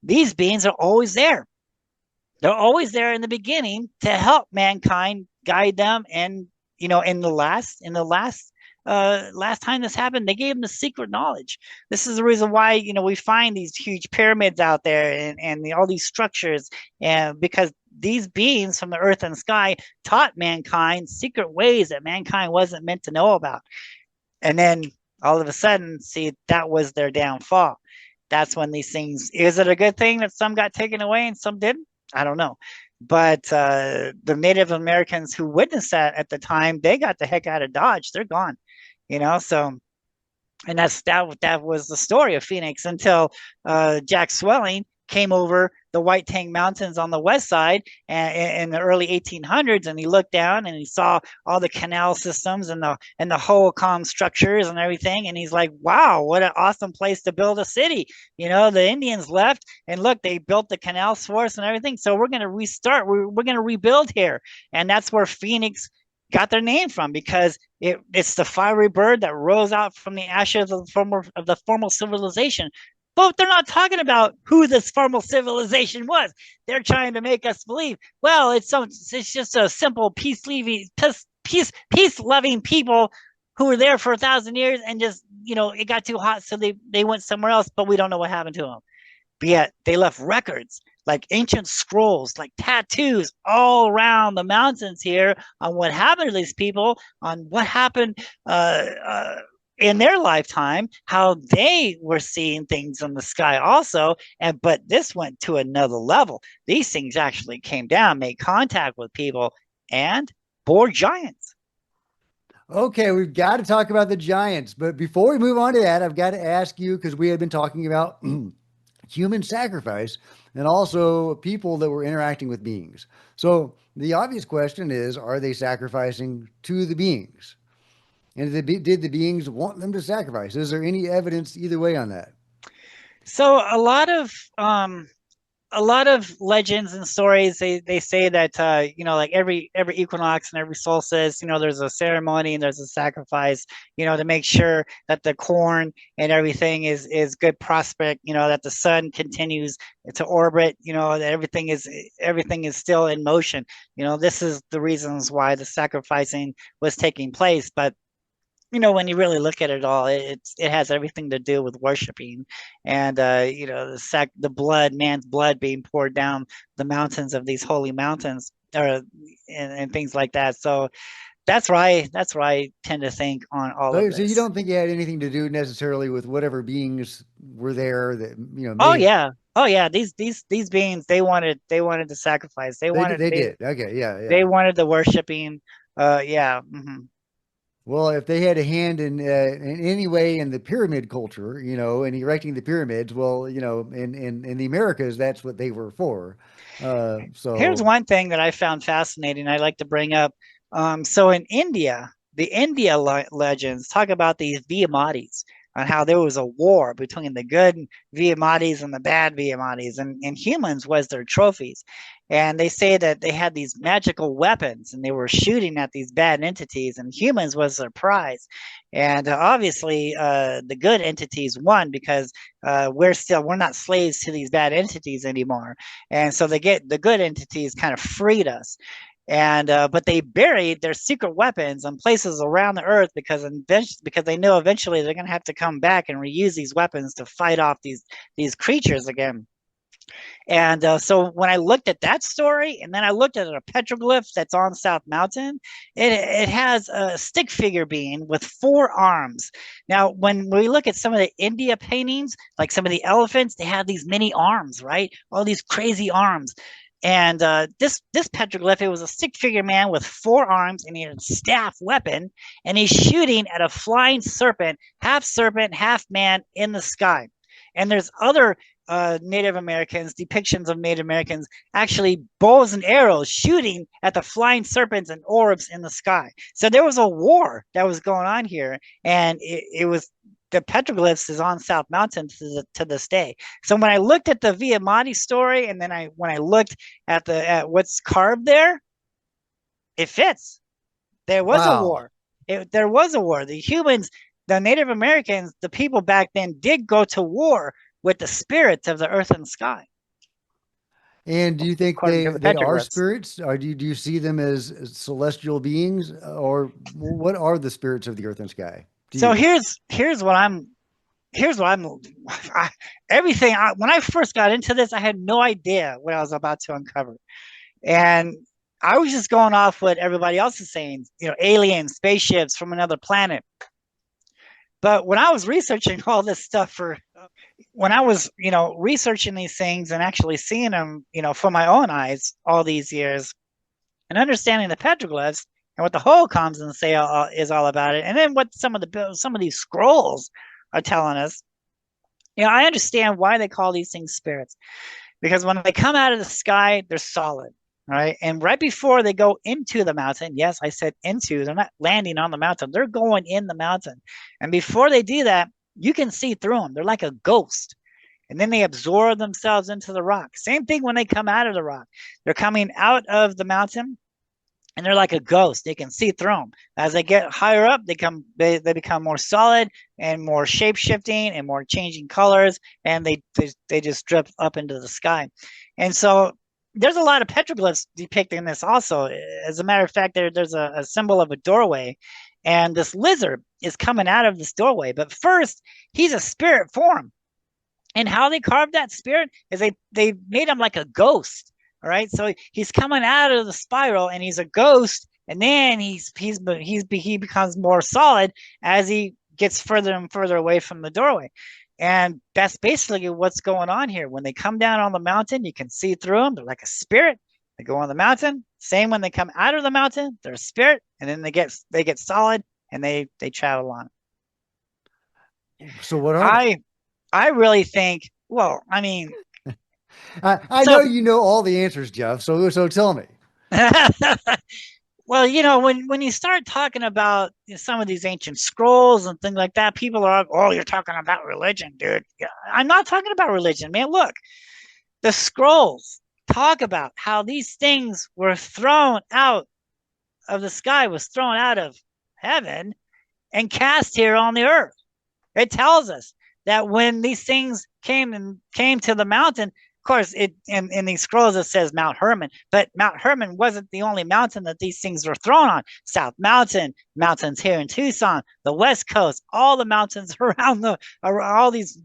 these beings are always there. They're always there in the beginning to help mankind, guide them, and in the last time this happened, they gave them the secret knowledge. This is the reason why we find these huge pyramids out there and all these structures, and because these beings from the earth and sky taught mankind secret ways that mankind wasn't meant to know about. And then all of a sudden, see, that was their downfall. That's when these things. Is it a good thing that some got taken away and some didn't? I don't know. But the Native Americans who witnessed that at the time, they got the heck out of Dodge. They're gone. So, and that was the story of Phoenix until Jack Swelling came over the White Tank Mountains on the west side in the early 1800s, and he looked down and he saw all the canal systems and the Hohokam structures and everything, and he's like, wow, what an awesome place to build a city. The Indians left, and look, they built the canals for us and everything, so we're going to restart. We're going to rebuild here. And that's where Phoenix got their name from, because it's the fiery bird that rose out from the ashes of the former civilization. But they're not talking about who this formal civilization was. They're trying to make us believe, well, it's just a simple peace-loving people who were there for 1,000 years, and just it got too hot, so they went somewhere else. But we don't know what happened to them. But yet they left records, like ancient scrolls, like tattoos all around the mountains here on what happened to these people, on what happened in their lifetime, how they were seeing things in the sky also. But this went to another level. These things actually came down, made contact with people, and bore giants. Okay, we've got to talk about the Giants. But before we move on to that, I've got to ask you because we have been talking about human sacrifice and also people that were interacting with beings. So the obvious question is, are they sacrificing to the beings? And did the beings want them to sacrifice? Is there any evidence either way on that? So a lot of legends and stories they say that like every equinox and every solstice, there's a ceremony and there's a sacrifice, to make sure that the corn and everything is good prospect, that the sun continues to orbit, that everything is still in motion. This is the reasons why the sacrificing was taking place. But when you really look at it all, it has everything to do with worshiping, and the blood, man's blood being poured down the mountains of these holy mountains, or and things like that. So that's why I tend to think on all of So you this. don't think it had anything to do necessarily with whatever beings were there that Oh may have yeah, oh yeah. These beings, they wanted to sacrifice. They they did wanted they they did. Okay, yeah, yeah. they wanted the worshiping. Yeah. Well, if they had a hand in any way in the pyramid culture, in erecting the pyramids, well, in the Americas, that's what they were for. Here's So one thing that I found fascinating. I like to bring up. So in India, the India legends talk about these Vietnamese and how there was a war between the good Vietnamese and the bad Vietnamese, and humans was their trophies. And they say that they had these magical weapons and they were shooting at these bad entities, and humans was their prize. And obviously, the good entities won because we're not slaves to these bad entities anymore, and so the good entities kind of freed us. And but they buried their secret weapons in places around the earth because they know eventually they're going to have to come back and reuse these weapons to fight off these creatures again. And so when I looked at that story, and then I looked at a petroglyph that's on South Mountain, it has a stick figure being with four arms. Now, when we look at some of the India paintings, like some of the elephants, they have these many arms, right? All these crazy arms. And this petroglyph, it was a stick figure man with four arms, and he had a staff weapon, and he's shooting at a flying serpent, half man in the sky. And there's other Native Americans, depictions of Native Americans actually bows and arrows shooting at the flying serpents and orbs in the sky. So there was a war that was going on here, and it was the petroglyphs is on South Mountain to this day. So when I looked at the Viamati story, and then when I looked at what's carved there, it fits. There was a wow. war. There was a war. The humans, the Native Americans, the people back then did go to war with the spirits of the earth and sky, And do you think according to the they are petroglyphs. spirits, or do you see them as celestial beings, or what are the spirits of the earth and sky to So you? here's what I'm I, everything when I first got into this, I had no idea what I was about to uncover, and I was just going off what everybody else is saying, aliens, spaceships from another planet. But when I was researching all this stuff for when I was, researching these things and actually seeing them, for my own eyes all these years, and understanding the petroglyphs and what the Hohokams and say is all about it, and then what some of these scrolls are telling us, I understand why they call these things spirits, because when they come out of the sky, they're solid, right? And right before they go into the mountain, yes, I said into, they're not landing on the mountain, they're going in the mountain. And before they do that, you can see through them. They're like a ghost. And then they absorb themselves into the rock. Same thing when they come out of the rock. They're coming out of the mountain and they're like a ghost. They can see through them. As they get higher up, they become more solid and more shape shifting and more changing colors, and they just drip up into the sky. And so there's a lot of petroglyphs depicting this also. As a matter of fact, there's a symbol of a doorway, and this lizard is coming out of this doorway. But first, he's a spirit form, and how they carved that spirit is they made him like a ghost. All right, so he's coming out of the spiral, and he's a ghost, and then he becomes more solid as he gets further and further away from the doorway. And that's basically what's going on here. When they come down on the mountain, you can see through them. They're like a spirit. They go on the mountain. Same when they come out of the mountain, they're a spirit, and then they get solid and they travel on So what are they? I I really think, well, I mean, I know so you know all the answers, Jeff. So tell me. well, when you start talking about some of these ancient scrolls and things like that, people are, oh, you're talking about religion, dude. Yeah, I'm not talking about religion, man. Look, the scrolls talk about how these things were thrown out of the sky, was thrown out of heaven and cast here on the earth. It tells us that when these things came to the mountain, of course, it in these scrolls it says Mount Hermon, but Mount Hermon wasn't the only mountain that these things were thrown on. South Mountain, mountains here in Tucson, the West Coast, all the mountains around all these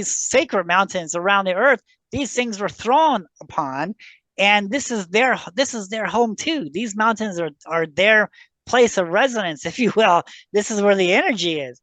sacred mountains around the earth. These things were thrown upon, and this is their home too. These mountains are their place of residence, if you will. This is where the energy is.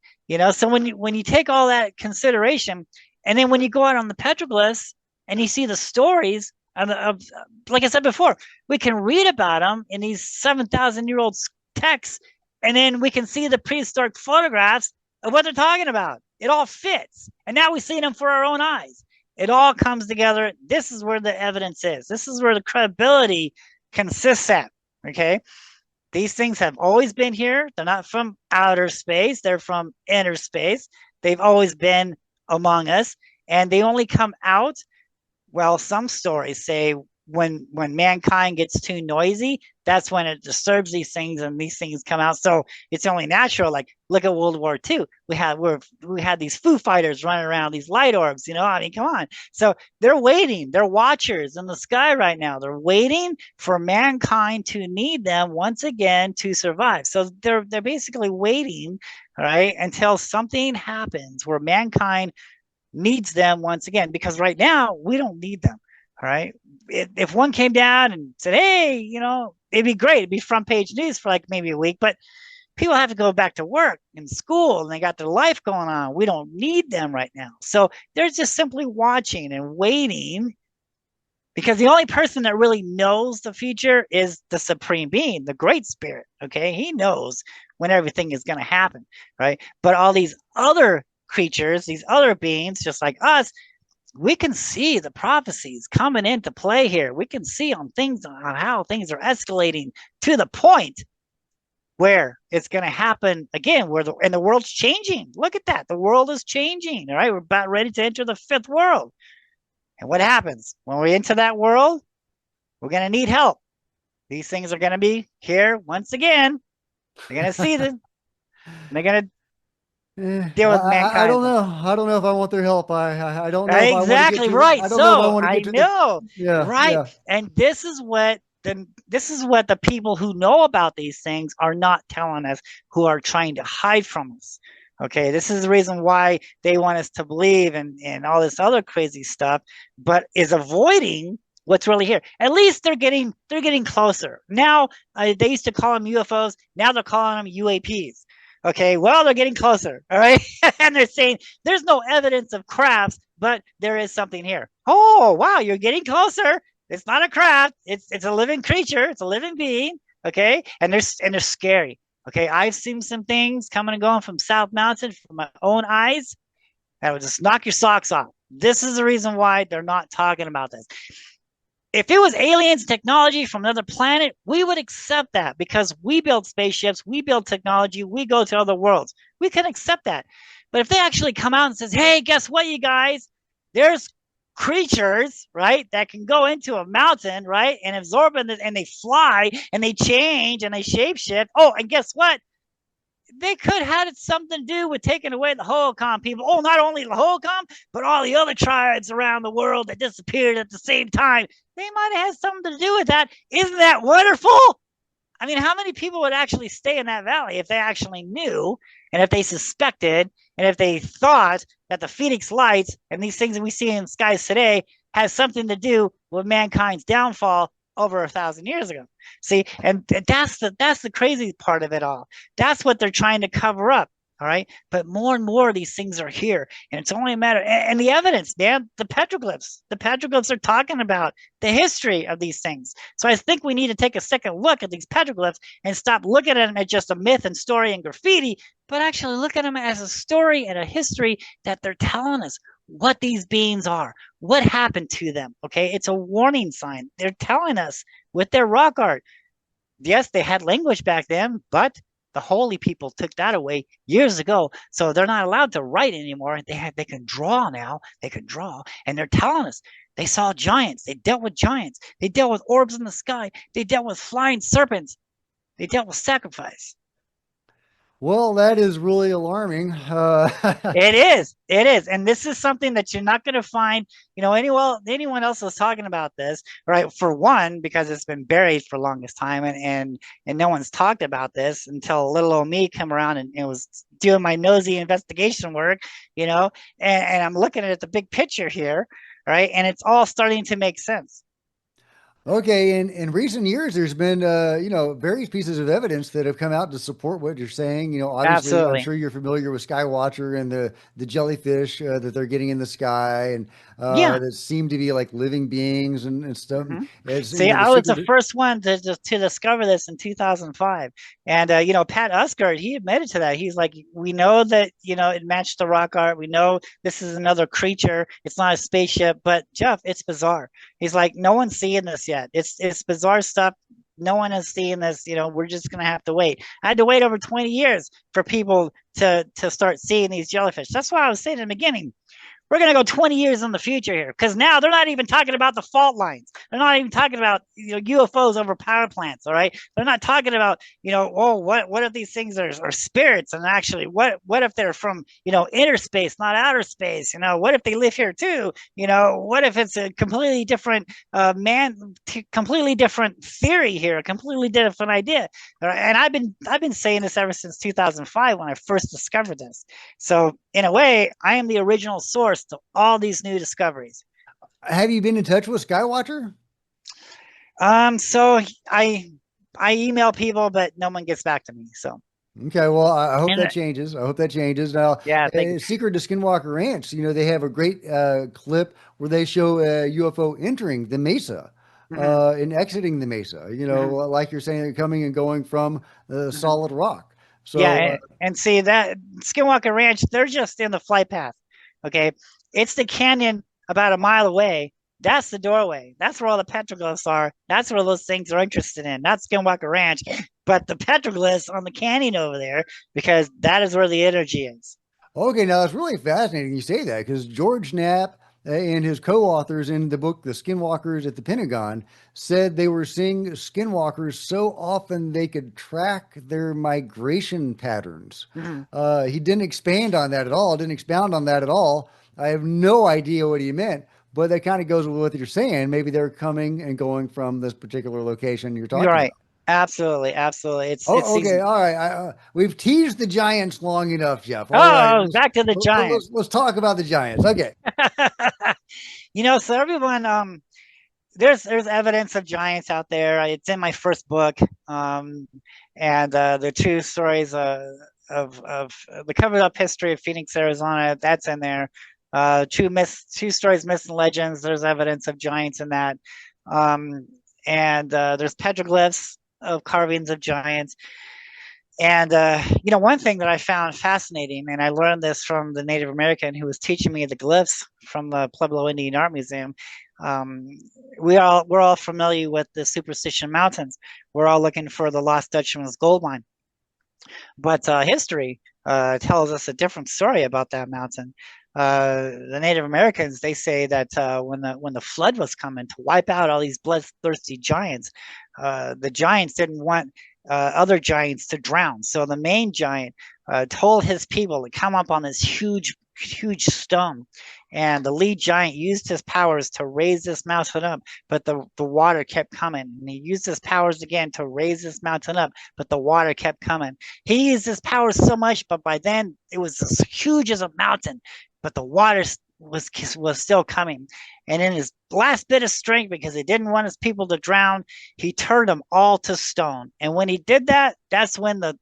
So when you take all that consideration, and then when you go out on the petroglyphs and you see the stories of, like I said before, we can read about them in these 7,000-year-old texts, and then we can see the prehistoric photographs of what they're talking about. It all fits, and now we see them for our own eyes. It all comes together. This is where the evidence is. This is where the credibility consists at. Okay. These things have always been here. They're not from outer space. They're from inner space. They've always been among us, and they only come out, well, some stories say when mankind gets too noisy, that's when it disturbs these things and these things come out. So it's only natural. Like, look at World War II. We had these Foo Fighters running around, these light orbs. I mean, come on. So they're waiting. They're watchers in the sky right now. They're waiting for mankind to need them once again to survive. So they're basically waiting, right, until something happens where mankind needs them once again, because right now we don't need them. All right. If one came down and said, hey, it'd be great. It'd be front page news for like maybe a week, but people have to go back to work and school and they got their life going on. We don't need them right now. So they're just simply watching and waiting, because the only person that really knows the future is the supreme being, the great spirit. Okay. He knows when everything is going to happen. Right. But all these other creatures, these other beings, just like us, we can see the prophecies coming into play here. We can see on how things are escalating to the point where it's going to happen again, and the world's changing. Look at that. The world is changing. All right. We're about ready to enter the fifth world. And what happens when we're into that world? We're going to need help. These things are going to be here once again. They're going to see them. They're going to deal with I don't mankind. know. I don't know if I want their help. I don't know if I want to get Exactly to. right. I don't know if I So want to I get to the. know, Yeah, right? yeah. And this is what the people who know about these things are not telling us, who are trying to hide from us. Okay, this is the reason why they want us to believe and all this other crazy stuff, but is avoiding what's really here. At least they're getting closer. Now they used to call them UFOs. Now they're calling them UAPs. Okay, well, they're getting closer. All right. And they're saying there's no evidence of crafts, but there is something here. Oh, wow, you're getting closer. It's not a craft. It's a living creature. It's a living being. Okay. And they're scary. Okay. I've seen some things coming and going from South Mountain from my own eyes that would just knock your socks off. This is the reason why they're not talking about this. If it was aliens technology from another planet, we would accept that, because we build spaceships, we build technology, we go to other worlds. We can accept that. But if they actually come out and says, hey, guess what, you guys? There's creatures, right, that can go into a mountain, right, and absorb it, and they fly and they change and they shapeshift. Oh, and guess what? They could have had something to do with taking away the Hohokam people. Oh, not only the Hohokam, but all the other tribes around the world that disappeared at the same time. They might have had something to do with that. Isn't that wonderful? I mean, how many people would actually stay in that valley if they actually knew, and if they suspected, and if they thought that the Phoenix Lights and these things that we see in the skies today has something to do with mankind's downfall over 1,000 years ago? See, and that's the crazy part of it all. That's what they're trying to cover up. All right. But more and more of these things are here. And it's only a matter, and the evidence, man, the petroglyphs are talking about the history of these things. So I think we need to take a second look at these petroglyphs and stop looking at them as just a myth and story and graffiti, but actually look at them as a story and a history that they're telling us what these beings are, what happened to them. Okay. It's a warning sign. They're telling us with their rock art. Yes, they had language back then, but the holy people took that away years ago. So they're not allowed to write anymore. They can draw now. They can draw. And they're telling us they saw giants. They dealt with giants. They dealt with orbs in the sky. They dealt with flying serpents. They dealt with sacrifice. Well, that is really alarming. It is. It is. And this is something that you're not going to find, anyone else was talking about this, right? For one, because it's been buried for the longest time and no one's talked about this until little old me come around and it was doing my nosy investigation work, and I'm looking at the big picture here, right? And it's all starting to make sense. Okay, in recent years, there's been various pieces of evidence that have come out to support what you're saying. Obviously, I'm Absolutely. sure you're familiar with Skywatcher and the jellyfish that they're getting in the sky and Yeah. that seem to be like living beings and stuff. hmm It's See, the I was the secret. first one to discover this in 2005. And, Pat Usgard, he admitted to that. He's like, we know that, it matched the rock art. We know this is another creature. It's not a spaceship, but Jeff, it's bizarre. He's like, no one's seeing this yet. It's bizarre stuff. No one is seeing this. We're just going to have to wait. I had to wait over 20 years for people to start seeing these jellyfish. That's why I was saying in the beginning, we're going to go 20 years in the future here because now they're not even talking about the fault lines. They're not even talking about UFOs over power plants. All right, they're not talking about what if these things are spirits and actually what if they're from inner space, not outer space. What if they live here too? What if it's a completely different completely different theory here, a completely different idea. All right? And I've been saying this ever since 2005 when I first discovered this. So in a way, I am the original source to all these new discoveries. Have you been in touch with Skywatcher? So I email people, but no one gets back to me. So Okay, well, I hope and that changes. I hope that changes. Now, yeah, thank you. Secret to Skinwalker Ranch, they have a great clip where they show a UFO entering the mesa hmm and exiting the mesa, hmm like you're saying, coming and going from the hmm solid rock. Yeah, So, and see that Skinwalker Ranch, they're just in the flight path. Okay, it's the canyon about a mile away. That's the doorway. That's where all the petroglyphs are. That's where those things are interested in. Not Skinwalker Ranch, but the petroglyphs on the canyon over there, because that is where the energy is. okay, now it's really fascinating you say that because George Knapp and his co-authors in the book The Skinwalkers at the Pentagon said they were seeing skinwalkers so often they could track their migration patterns. Mhm. He didn't expand on that at all, didn't expound on that at all. I have no idea what he meant, but that kind of goes with what you're saying. Maybe they're coming and going from this particular location you're You're talking right. about. Absolutely, absolutely. It's Oh, these. okay. All right. We've teased the Giants long enough, Jeff. All right. Oh, back to the giant. Let's talk about the Giants. Okay. So everyone, there's evidence of giants out there. It's in my first book, and the two stories of the covered up history of Phoenix, Arizona. That's in there. Two stories, myths and legends. There's evidence of giants in that, um, and there's petroglyphs of carvings of giants. And one thing that I found fascinating, and I learned this from the Native American who was teaching me the glyphs from the Pueblo Indian Art Museum. Um, we're all familiar with the Superstition Mountains. We're all looking for the Lost Dutchman's gold mine, but history tells us a different story about that mountain. The Native Americans, they say that when the flood was coming to wipe out all these bloodthirsty giants, the giants didn't want other giants to drown. So the main giant told his people to come up on this huge stone. And the lead giant used his powers to raise this mountain up, but the water kept coming. And he used his powers again to raise this mountain up, but the water kept coming. He used his powers so much, but by then it was as huge as a mountain, but the water was still coming. And in his last bit of strength, because he didn't want his people to drown, he turned them all to stone. And when he did that, that's when the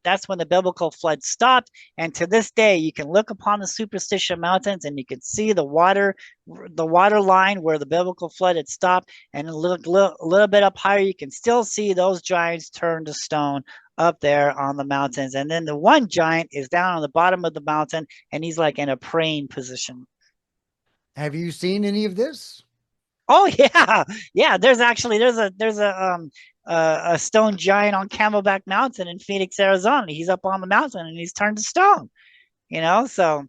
biblical flood stopped. And to this day, you can look upon the Superstition Mountains and you can see the water line where the biblical flood had stopped. And a little bit up higher, you can still see those giants turned to stone up there on the mountains. And then the one giant is down on the bottom of the mountain, and he's like in a praying position. Have you seen any of this? Oh yeah, yeah. There's a stone giant on Camelback Mountain in Phoenix, Arizona. He's up on the mountain and he's turned to stone. So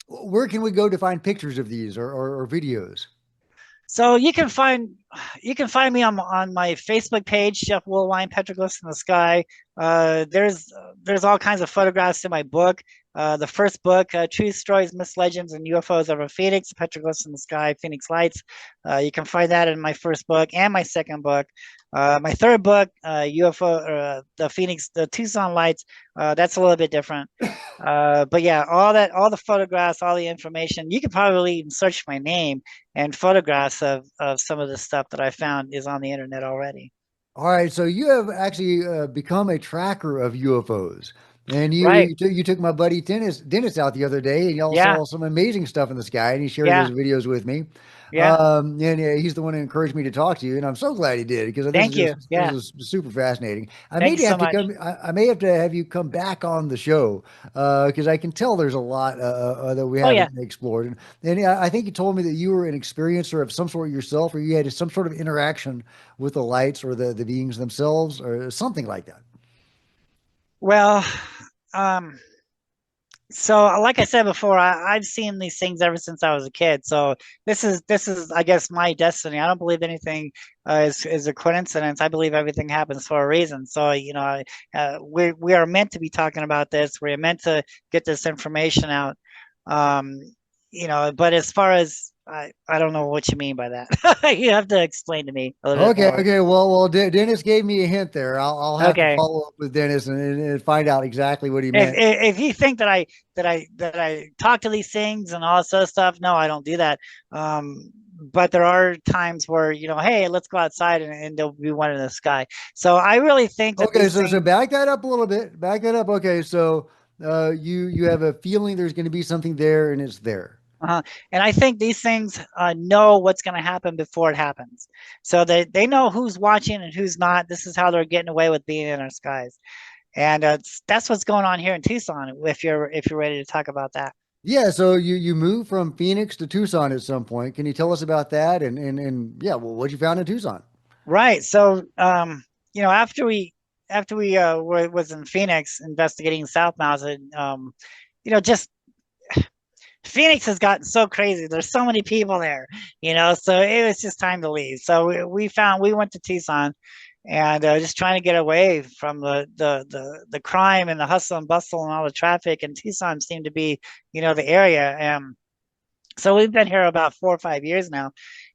Where can we go to find pictures of these or videos? So you can find me on my Facebook page, Jeff Woolwine, Petroglyphs in the Sky. There's all kinds of photographs in my book. The first book, Truth Stories, Myths, Legends, and UFOs over Phoenix, Petroglyphs in the Sky, Phoenix Lights. You can find that in my first book and my second book. My third book, the Tucson Lights. That's a little bit different. But yeah, all the photographs, all the information. You could probably even search my name, and photographs of some of the stuff that I found is on the internet already. All right, so you have actually become a tracker of UFOs, and you Right. you took my buddy Dennis out the other day, and y'all Yeah. saw some amazing stuff in the sky, and he shared those Yeah. videos with me. Yeah. And he's the one who encouraged me to talk to you, and I'm so glad he did because Thank you. this Yeah. is super fascinating. Thank you so much. I may have to have you come back on the show because I can tell there's a lot that we Oh yeah. haven't explored, and I think you told me that you were an experiencer of some sort yourself, or you had some sort of interaction with the lights or the beings themselves, or something like that. Well, um, so like I said before, I've seen these things ever since I was a kid. So this is I guess my destiny. I don't believe anything is a coincidence. I believe everything happens for a reason. So we are meant to be talking about this. We're meant to get this information out. Um, but as far as I don't know what you mean by that. You have to explain to me a little bit Okay, more. okay. Well, Dennis gave me a hint there. I'll have to Okay. follow up with Dennis and find out exactly what he if meant. if you think that I talk to these things and all this other stuff, no, I don't do that. But there are times where hey, let's go outside and there'll be one in the sky. So I really think that Okay, these so things. back that up a little bit. Back that up. Okay, so you have a feeling there's going to be something there, and it's there. And I think these things know what's going to happen before it happens. So they know who's watching and who's not. This is how they're getting away with being in our skies. And that's what's going on here in Tucson. If you're ready to talk about that. Yeah, so you moved from Phoenix to Tucson at some point. Can you tell us about that? And yeah, well, what you found in Tucson? Right. So, after we was in Phoenix investigating South Mountain, just Phoenix has gotten so crazy. There's so many people there, so it was just time to leave. So we went to Tucson, and just trying to get away from the crime and the hustle and bustle and all the traffic. And Tucson seemed to be, the area. So we've been here about 4 or 5 years now.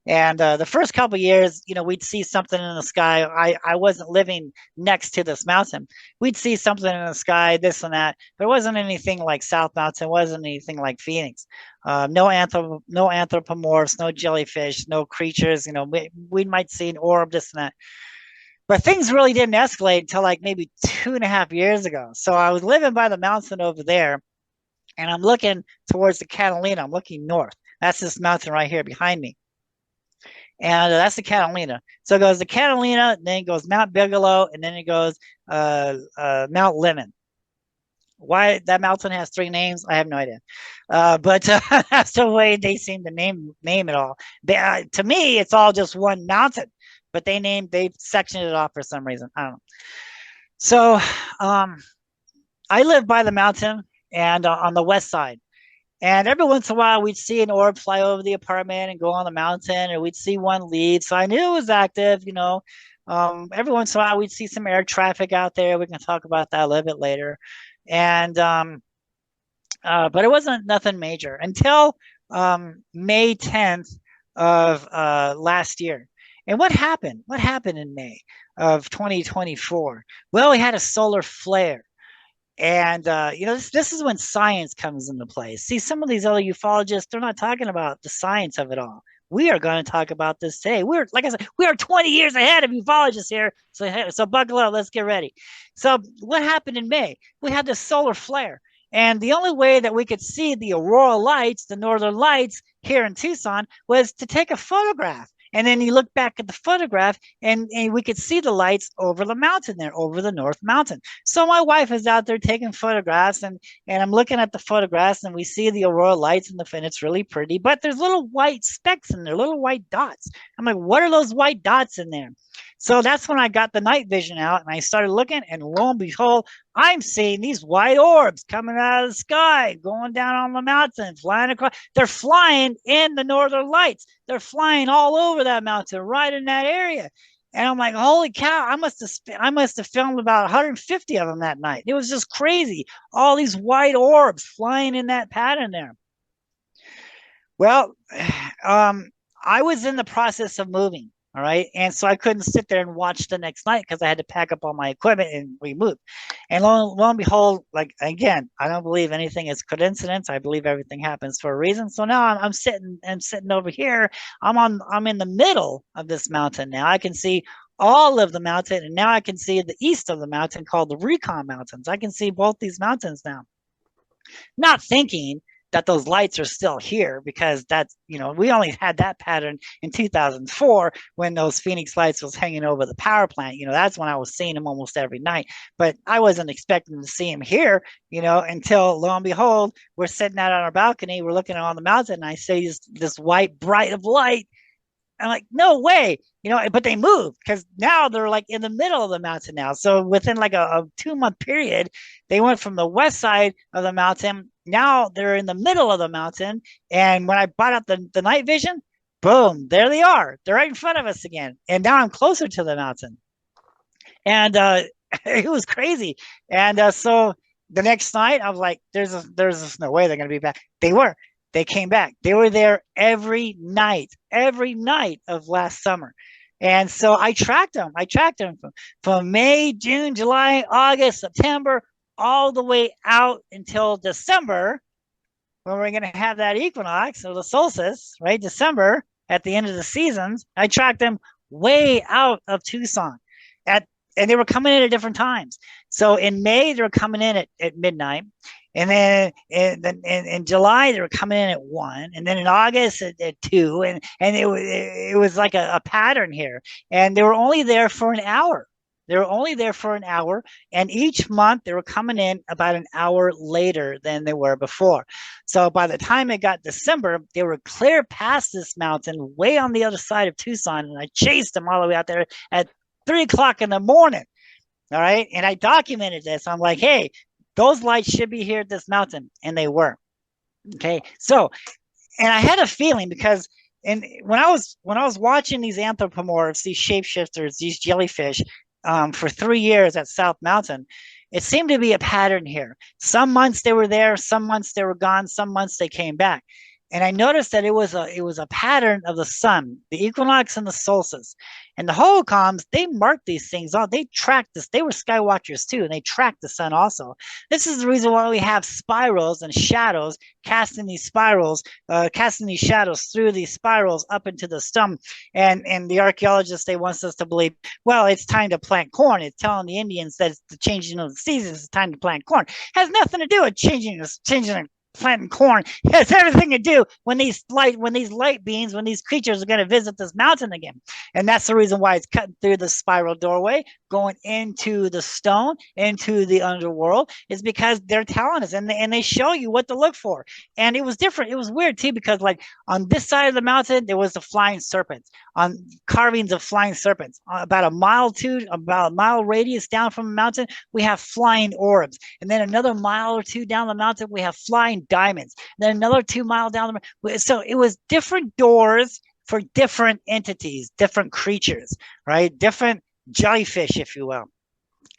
And the first couple of years, we'd see something in the sky. I wasn't living next to this mountain. We'd see something in the sky, this and that. There wasn't anything like South Mountain. Wasn't anything like Phoenix. No anthropomorphs, no jellyfish, no creatures. We might see an orb, this and that. But things really didn't escalate until like maybe 2.5 years ago. So I was living by the mountain over there, and I'm looking towards the Catalina. I'm looking north. That's this mountain right here behind me. And that's the Catalina. So it goes the Catalina, then it goes Mount Bigelow, and then it goes Mount Lemon. Why that mountain has three names, I have no idea. But that's the way they seem to name it all. To me, it's all just one mountain, but they sectioned it off for some reason. I don't know. So um, I live by the mountain and on the west side. And every once in a while, we'd see an orb fly over the apartment and go on the mountain, or we'd see one leave. So I knew it was active. Every once in a while, we'd see some air traffic out there. We can talk about that a little bit later. And but it wasn't nothing major until May 10th of last year. And what happened? What happened in May of 2024? Well, we had a solar flare. And this is when science comes into play. See, some of these other ufologists, they're not talking about the science of it all. We are going to talk about this today. We're, like I said, we are 20 years ahead of ufologists here. So buckle up. Let's get ready. So what happened in May? We had this solar flare. And the only way that we could see the aurora lights, the northern lights here in Tucson, was to take a photograph. And then you look back at the photograph, and we could see the lights over the mountain there, over the North Mountain. So my wife is out there taking photographs, and I'm looking at the photographs, and we see the aurora lights, and it's really pretty. But there's little white specks in there, little white dots. I'm like, what are those white dots in there? So that's when I got the night vision out, and I started looking, and lo and behold, I'm seeing these white orbs coming out of the sky, going down on the mountain, flying across. They're flying in the northern lights. They're flying all over that mountain, right in that area. And I'm like, holy cow! I must have filmed about 150 of them that night. It was just crazy. All these white orbs flying in that pattern there. Well, I was in the process of moving. All right. And so I couldn't sit there and watch the next night because I had to pack up all my equipment and we moved. And lo and behold, like again, I don't believe anything is coincidence. I believe everything happens for a reason. So now I'm sitting over here. I'm in the middle of this mountain now. I can see all of the mountain, and now I can see the east of the mountain called the Recon Mountains. I can see both these mountains now. Not thinking that those lights are still here, because that's, we only had that pattern in 2004 when those Phoenix lights was hanging over the power plant. That's when I was seeing them almost every night, but I wasn't expecting to see them here, until lo and behold, we're sitting out on our balcony, we're looking on the mountain, and I see this white bright of light. I'm like, no way, but they moved because now they're like in the middle of the mountain now. So within like a 2-month period, they went from the west side of the mountain. Now they're in the middle of the mountain. And when I brought out the night vision, boom, there they are. They're right in front of us again. And now I'm closer to the mountain. And it was crazy. And so the next night, I was like, there's just no way they're going to be back. They were. They came back. They were there every night of last summer. And so I tracked them. From May, June, July, August, September, all the way out until December, when we're going to have that equinox or the solstice, right? December, at the end of the seasons. I tracked them way out of Tucson and they were coming in at different times. So in May, they were coming in at midnight. And then in July, they were coming in at 1. And then in August at 2. And it was like a pattern here. And they were only there for an hour. And each month, they were coming in about an hour later than they were before. So by the time it got December, they were clear past this mountain, way on the other side of Tucson. And I chased them all the way out there at 3 o'clock in the morning. All right. And I documented this. I'm like, hey, those lights should be here at this mountain. And they were. Okay. So, and I had a feeling because when I was watching these anthropomorphs, these shapeshifters, these jellyfish, for 3 years at South Mountain, it seemed to be a pattern here. Some months they were there, some months they were gone, some months they came back. And I noticed that it was a pattern of the sun, the equinox and the solstice. And the Hohokams, they marked these things out. They tracked this. They were sky watchers too, and they tracked the sun also. This is the reason why we have spirals and shadows casting these shadows through these spirals up into the stem. And the archaeologists, they want us to believe, well, it's time to plant corn. It's telling the Indians that it's the changing of the seasons. It's time to plant corn. It has nothing to do with changing planting corn. It has everything to do when these light beings, when these creatures are going to visit this mountain again. And that's the reason why it's cutting through the spiral doorway, going into the stone, into the underworld, is because they're telling us, and they show you what to look for. And it was different. It was weird too, because like on this side of the mountain, there was the flying serpents, on carvings of flying serpents. About a mile radius down from the mountain, we have flying orbs. And then another mile or two down the mountain, we have flying diamonds. And then another 2 miles down the, so it was different doors for different entities, different creatures, right? Different jellyfish, if you will,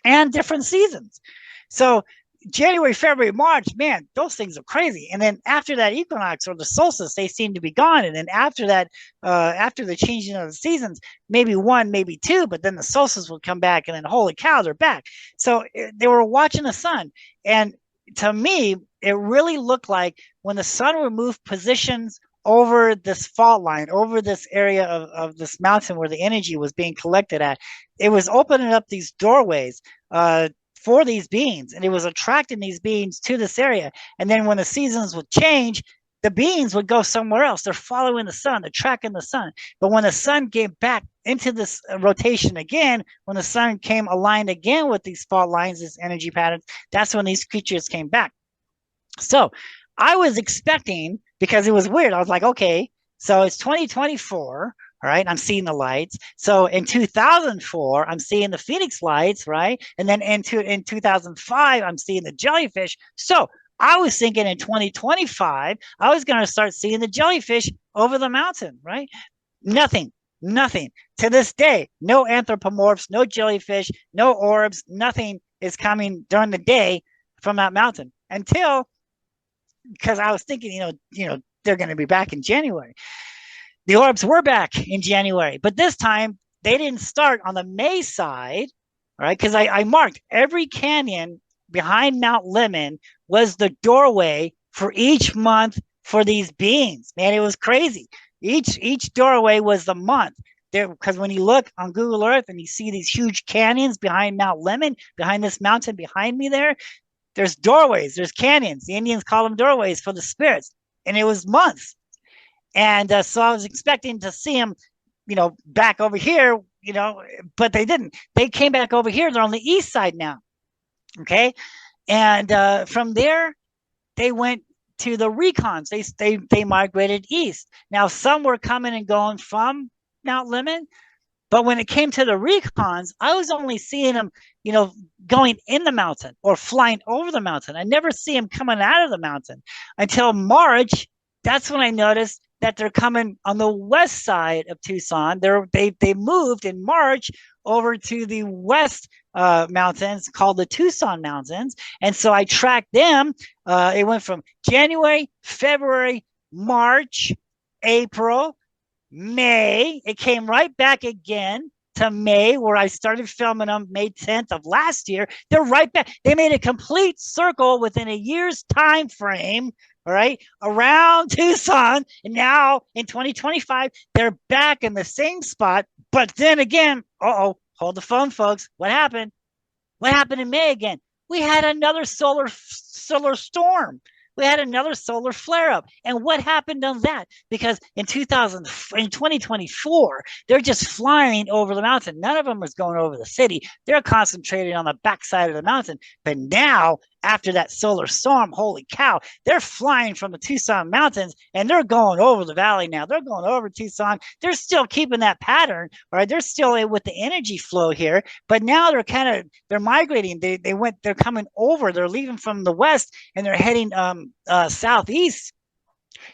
and different seasons. So January, February, March, man, those things are crazy. And then after that equinox or the solstice, they seem to be gone. And then after that, after the changing of the seasons, maybe one, maybe two, but then the solstice would come back, and then holy cow, they're back. So they were watching the sun, and to me, it really looked like when the sun would move positions over this fault line, over this area of this mountain where the energy was being collected at, it was opening up these doorways for these beings, and it was attracting these beings to this area. And then when the seasons would change, the beings would go somewhere else. They're following the sun, they're tracking the sun. But when the sun came back into this rotation again, when the sun came aligned again with these fault lines, these energy patterns, that's when these creatures came back. So I was expecting, because it was weird, I was like, okay, so it's 2024. All right, I'm seeing the lights. So in 2004, I'm seeing the Phoenix lights, right? And then in 2005, I'm seeing the jellyfish. So I was thinking in 2025, I was going to start seeing the jellyfish over the mountain, right? Nothing, nothing. To this day, no anthropomorphs, no jellyfish, no orbs, nothing is coming during the day from that mountain until, because I was thinking, they're going to be back in January. The orbs were back in January, but this time they didn't start on the May side, all right? Because I marked every canyon behind Mount Lemmon was the doorway for each month for these beings. Man, it was crazy. Each doorway was the month. There, because when you look on Google Earth and you see these huge canyons behind Mount Lemmon, behind this mountain behind me there's doorways, there's canyons. The Indians call them doorways for the spirits. And it was months. And so I was expecting to see them, back over here, but they didn't. They came back over here. They're on the east side now. Okay. And from there, they went to the recons. They migrated east. Now, some were coming and going from Mount Lemmon, but when it came to the recons, I was only seeing them, going in the mountain or flying over the mountain. I never see them coming out of the mountain until March. That's when I noticed that they're coming on the west side of Tucson. They moved in March over to the west mountains called the Tucson Mountains. And so I tracked them. It went from January, February, March, April, May. It came right back again to May, where I started filming them May 10th of last year. They're right back. They made a complete circle within a year's time frame, all right, around Tucson. And now in 2025, they're back in the same spot. But then again, hold the phone, folks. What happened? What happened in May again? We had another solar storm. We had another solar flare up. And what happened on that? Because in 2024, they're just flying over the mountain. None of them was going over the city. They're concentrated on the backside of the mountain. But now, after that solar storm, holy cow, they're flying from the Tucson Mountains and they're going over the valley now. They're going over Tucson. They're still keeping that pattern, right? They're still with the energy flow here, but now they're migrating. They're coming over. They're leaving from the west and they're heading southeast.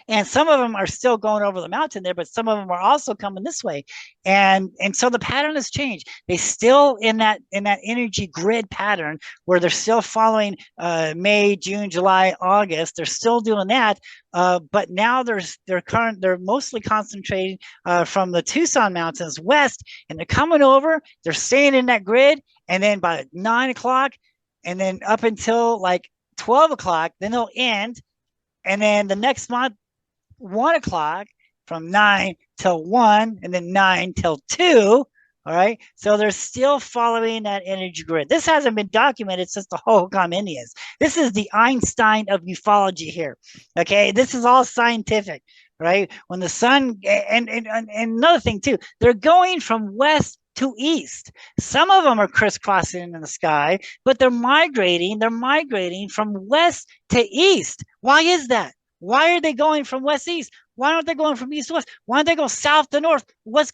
And some of them are still going over the mountain there, but some of them are also coming this way. And so the pattern has changed. They still in that energy grid pattern where they're still following May, June, July, August. They're still doing that. But now they're mostly concentrating from the Tucson Mountains west, and they're coming over. They're staying in that grid, and then by 9 o'clock, and then up until like 12 o'clock, then they'll end. And then the next month, 1 o'clock, from 9 till 1, and then 9 till 2. All right. So they're still following that energy grid. This hasn't been documented since the Hohokam Indians. This is the Einstein of ufology here. Okay. This is all scientific, right? When the sun, and another thing too, they're going from west to east. Some of them are crisscrossing in the sky, but they're migrating from west to east. Why is that? Why are they going from west to east? Why aren't they going from east to west? Why don't they go south to north? What's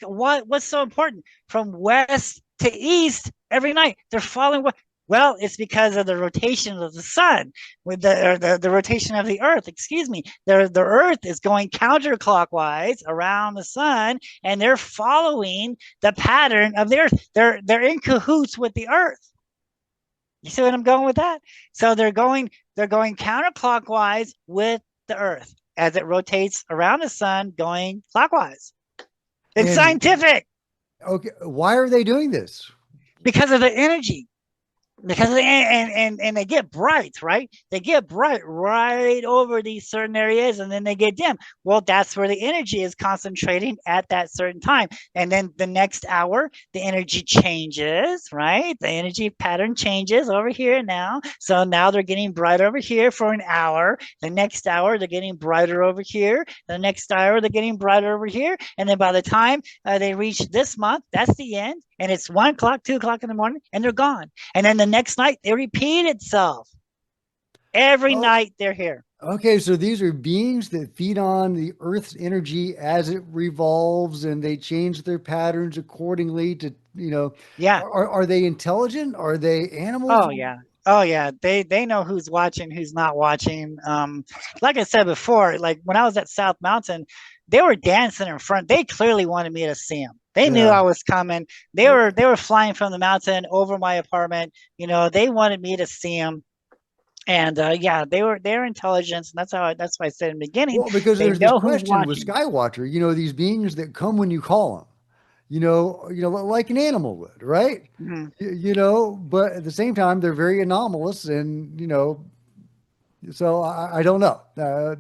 so important? From west to east every night. They're following what? Well, it's because of the rotation of the sun, with the rotation of the earth. Excuse me. The earth is going counterclockwise around the sun, and they're following the pattern of the earth. They're in cahoots with the earth. You see what I'm going with that? So they're going counterclockwise with the Earth as it rotates around the sun, going clockwise. It's And scientific okay, why are they doing this? because of the energy. Because they, and they get bright, right? They get bright right over these certain areas, and then they get dim. Well, that's where the energy is concentrating at that certain time. And then the next hour, the energy changes, right? The energy pattern changes over here now. So now they're getting bright over here for an hour. The next hour, they're getting brighter over here. The next hour, they're getting brighter over here. And then by the time they reach this month, that's the end. And it's 1 o'clock, 2 o'clock in the morning, and they're gone. And then the next night, they repeat itself. Every Oh, night, they're here. okay, so these are beings that feed on the Earth's energy as it revolves, and they change their patterns accordingly to, Yeah. are they intelligent? Are they animals? Oh, yeah. Oh, yeah. They know who's watching, who's not watching. Like I said before, like when I was at South Mountain, they were dancing in front. They clearly wanted me to see them. They knew Yeah. I was coming. They were flying from the mountain over my apartment. They wanted me to see them. And yeah, they're intelligence, and that's why I said in the beginning, Well, because they there's this know who's question with watching. Skywatcher, these beings that come when you call them, like an animal would, right? Mhm. But at the same time, they're very anomalous, and so I don't know.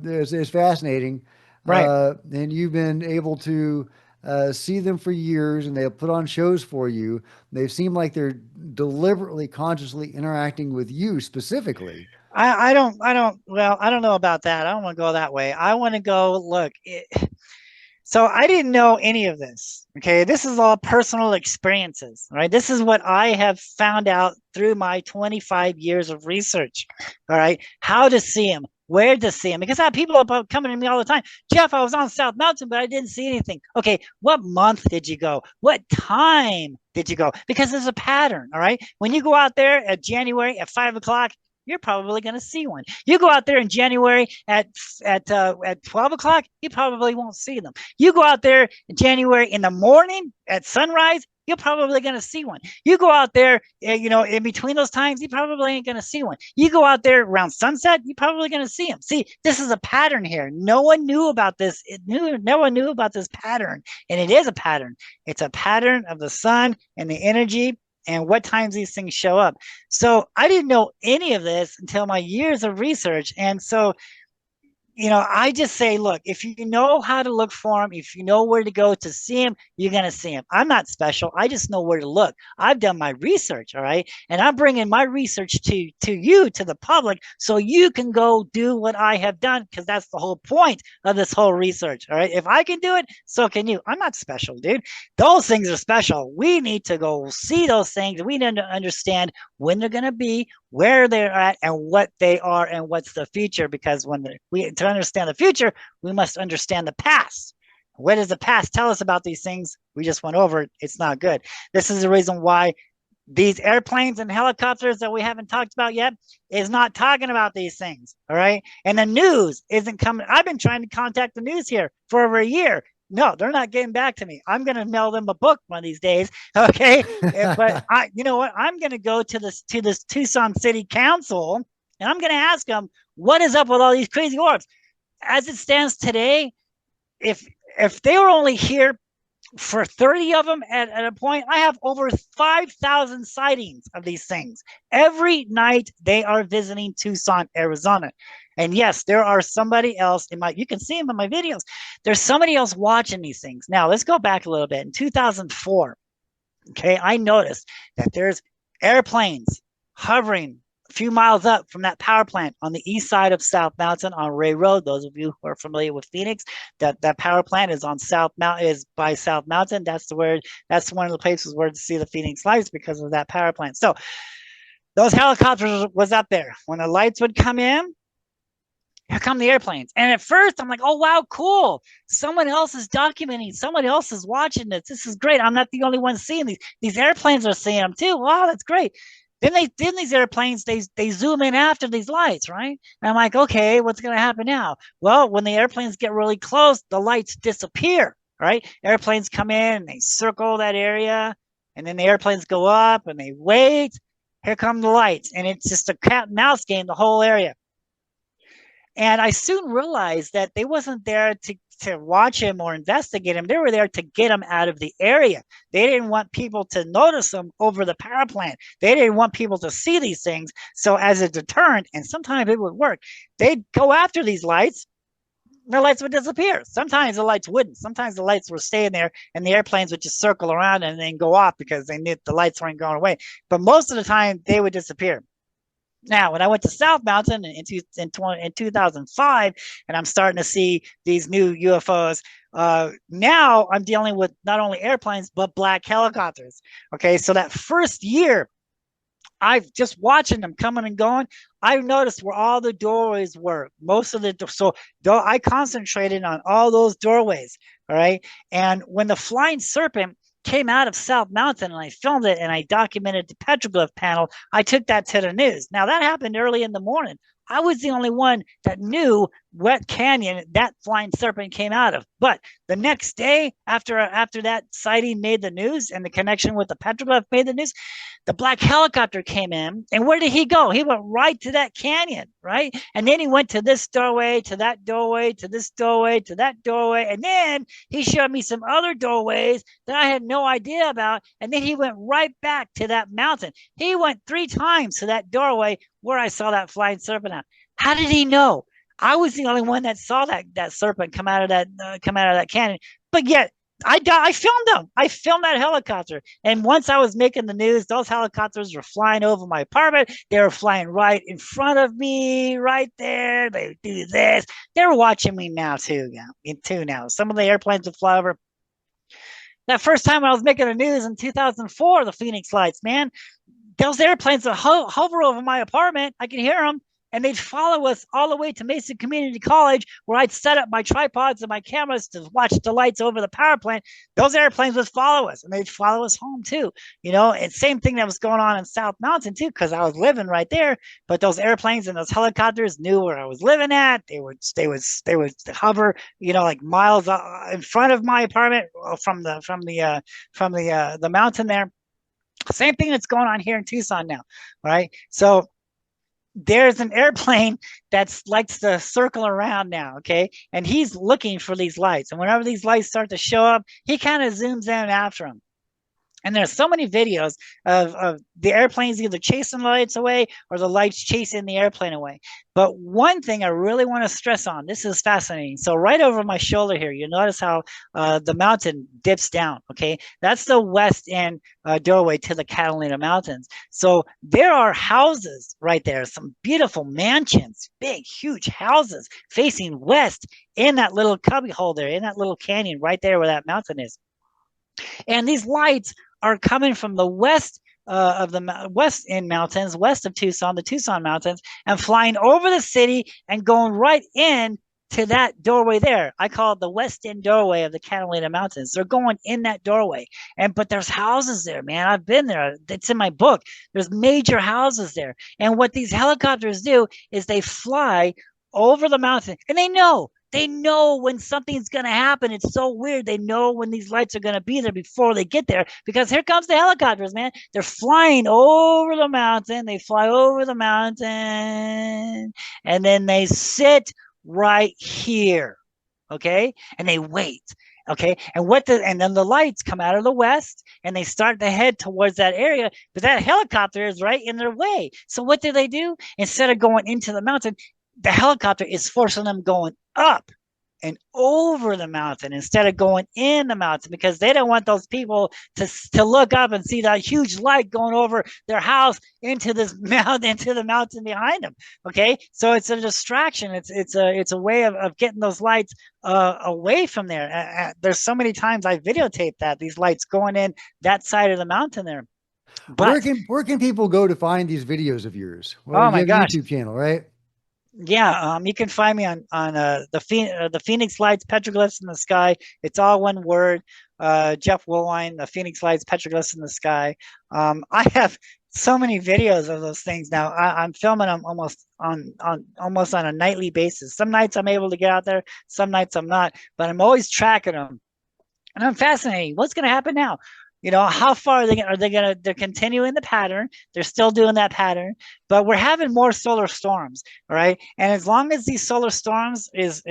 It's fascinating, Right. and you've been able to see them for years, and they'll put on shows for you. They seem like they're deliberately, consciously interacting with you specifically. I don't know about that. I don't want to go that way. I want to go look. So I didn't know any of this. Okay, this is all personal experiences, right? This is what I have found out through my 25 years of research. All right, how to see them, where to see them, because I have people coming to me all the time. Jeff, I was on South Mountain, but I didn't see anything. Okay, what month did you go? What time did you go? Because there's a pattern. All right, when you go out there at January at 5 o'clock, you're probably going to see one. You go out there in January at 12 o'clock, you probably won't see them. You go out there in January in the morning at sunrise, you're probably going to see one. You go out there, in between those times, you probably ain't going to see one. You go out there around sunset, you're probably going to see them. See, this is a pattern here. No one knew about this. No one knew about this pattern, and it is a pattern. It's a pattern of the sun and the energy and what times these things show up. So I didn't know any of this until my years of research. And so I just say, look, if you know how to look for them, if you know where to go to see them, you're going to see them. I'm not special. I just know where to look. I've done my research, all right? And I'm bringing my research to you, to the public, so you can go do what I have done, because that's the whole point of this whole research, all right? If I can do it, so can you. I'm not special, dude. Those things are special. We need to go see those things. We need to understand when they're going to be, where they're at, and what they are, and what's the future. Because to understand the future, we must understand the past. What does the past tell us about these things? We just went over it. It's not good. This is the reason why these airplanes and helicopters that we haven't talked about yet is not talking about these things. All right. And the news isn't coming. I've been trying to contact the news here for over a year. No, they're not getting back to me. I'm going to mail them a book one of these days. Okay. But you know what? I'm going to go to this Tucson City Council, and I'm going to ask them, what is up with all these crazy orbs? As it stands today, if they were only here for 30 of them at a point, I have over 5,000 sightings of these things. Every night they are visiting Tucson, Arizona. And yes, there are somebody else you can see them in my videos. There's somebody else watching these things. Now, let's go back a little bit. In 2004, okay, I noticed that there's airplanes hovering a few miles up from that power plant on the east side of South Mountain on Ray Road. Those of you who are familiar with Phoenix, that power plant is on by South Mountain. That's one of the places where to see the Phoenix lights, because of that power plant. So those helicopters was up there. When the lights would come in, here come the airplanes. And at first I'm like, oh wow, cool. Someone else is documenting, someone else is watching this. This is great. I'm not the only one seeing these. These airplanes are seeing them too. Wow, that's great. Then these airplanes, they zoom in after these lights, right? And I'm like, okay, what's gonna happen now? Well, when the airplanes get really close, the lights disappear, right? Airplanes come in and they circle that area, and then the airplanes go up and they wait, here come the lights, and it's just a cat and mouse game, the whole area. And I soon realized that they wasn't there to watch him or investigate him. They were there to get him out of the area. They didn't want people to notice him over the power plant. They didn't want people to see these things. So as a deterrent, and sometimes it would work, they'd go after these lights. The lights would disappear. Sometimes the lights wouldn't. Sometimes the lights were staying there and the airplanes would just circle around and then go off because they knew the lights weren't going away. But most of the time, they would disappear. Now, when I went to South Mountain in 2005, and I'm starting to see these new UFOs, now I'm dealing with not only airplanes, but black helicopters. Okay, so that first year, I've just watching them coming and going. I've noticed where all the doorways were. Most of the so I concentrated on all those doorways. All right, and when the flying serpent came out of South Mountain and I filmed it and I documented the petroglyph panel, I took that to the news. Now that happened early in the morning. I was the only one that knew what canyon that flying serpent came out of. But the next day, after that sighting made the news and the connection with the petroglyph made the news, the black helicopter came in. And where did he go? He went right to that canyon, right? And then he went to this doorway, to that doorway, to this doorway, to that doorway. And then he showed me some other doorways that I had no idea about. And then he went right back to that mountain. He went 3 times to that doorway where I saw that flying serpent out. How did he know? I was the only one that saw that serpent come out of that canyon. But yet I filmed them. I filmed that helicopter. And once I was making the news, those helicopters were flying over my apartment. They were flying right in front of me, right there. They would do this. They're watching me now too. Now. Some of the airplanes would fly over. That first time I was making the news in 2004, the Phoenix lights, man, those airplanes would hover over my apartment. I could hear them. And they'd follow us all the way to Mason Community College, where I'd set up my tripods and my cameras to watch the lights over the power plant. Those airplanes would follow us, and they'd follow us home too. And same thing that was going on in South Mountain too, because I was living right there. But those airplanes and those helicopters knew where I was living at. They would hover, like miles in front of my apartment from the mountain there. Same thing that's going on here in Tucson now, right? So there's an airplane that's likes to circle around now, okay? And he's looking for these lights. And whenever these lights start to show up, he kind of zooms in after them. And there's so many videos of the airplanes either chasing the lights away or the lights chasing the airplane away. But one thing I really want to stress on, this is fascinating. So right over my shoulder here, you notice how the mountain dips down, okay? That's the west end doorway to the Catalina Mountains. So there are houses right there, some beautiful mansions, big, huge houses facing west in that little cubby hole there, in that little canyon right there where that mountain is. And these lights are coming from the west of the west end mountains, west of Tucson, the Tucson Mountains, and flying over the city and going right in to that doorway there. I call it the west end doorway of the Catalina Mountains. They're going in that doorway. But there's houses there, man. I've been there. It's in my book. There's major houses there. And what these helicopters do is they fly over the mountain, and they know when something's going to happen. It's so weird. They know when these lights are going to be there before they get there, because here comes the helicopters, man. They're flying over the mountain. They fly over the mountain, and then they sit right here, okay? And they wait, okay? And then the lights come out of the west, and they start to head towards that area, but that helicopter is right in their way. So what do? Instead of going into the mountain, the helicopter is forcing them going up and over the mountain instead of going in the mountain, because they don't want those people to look up and see that huge light going over their house into this mountain, into the mountain behind them. Okay, so it's a distraction. It's a way of getting those lights away from there. There's so many times I videotaped these lights going in that side of the mountain there. But where can people go to find these videos of yours? Well, oh my gosh, YouTube channel, right? Yeah, you can find me on the Phoenix Lights Petroglyphs in the Sky. It's all one word. Jeff Woolwine, the Phoenix Lights Petroglyphs in the Sky. I have so many videos of those things now. I'm filming them almost on a nightly basis. Some nights I'm able to get out there, some nights I'm not, but I'm always tracking them. And I'm fascinated. What's going to happen now? You know, how far are they gonna? They're continuing the pattern. They're still doing that pattern, but we're having more solar storms. All right, and as long as these solar storms is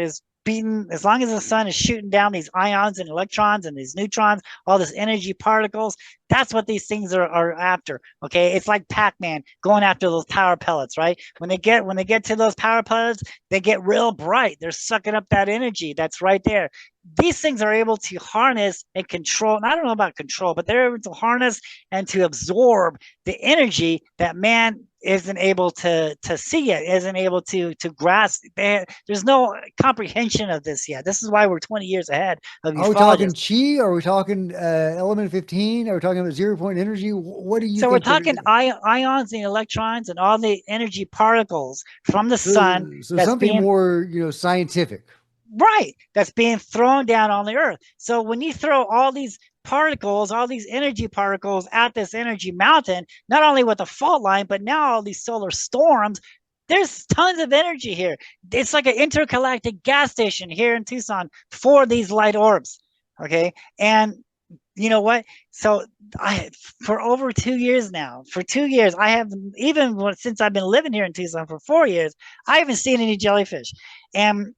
beating, as long as the sun is shooting down these ions and electrons and these neutrons, all this energy particles, that's what these things are after. Okay, it's like Pac-Man going after those power pellets, right? When they get to those power pellets, they get real bright. They're sucking up that energy that's right there. These things are able to harness and control, and I don't know about control, but they're able to harness and to absorb the energy that man isn't able to see it, isn't able to grasp. There's no comprehension of this yet. This is why we're 20 years ahead of Are we talking ufologists. chi? Are we talking element 15? Are we talking about 0 point energy? What do you So we're think talking that? ions and electrons and all the energy particles from the sun So that's something being more, scientific. right, that's being thrown down on the earth. So when you throw all these particles, all these energy particles at this energy mountain, not only with the fault line, but now all these solar storms, there's tons of energy here. It's like an intergalactic gas station here in Tucson for these light orbs. Okay. And you know what? So I, for over 2 years now, for 2 years, I have even since I've been living here in Tucson for 4 years, I haven't seen any jellyfish. And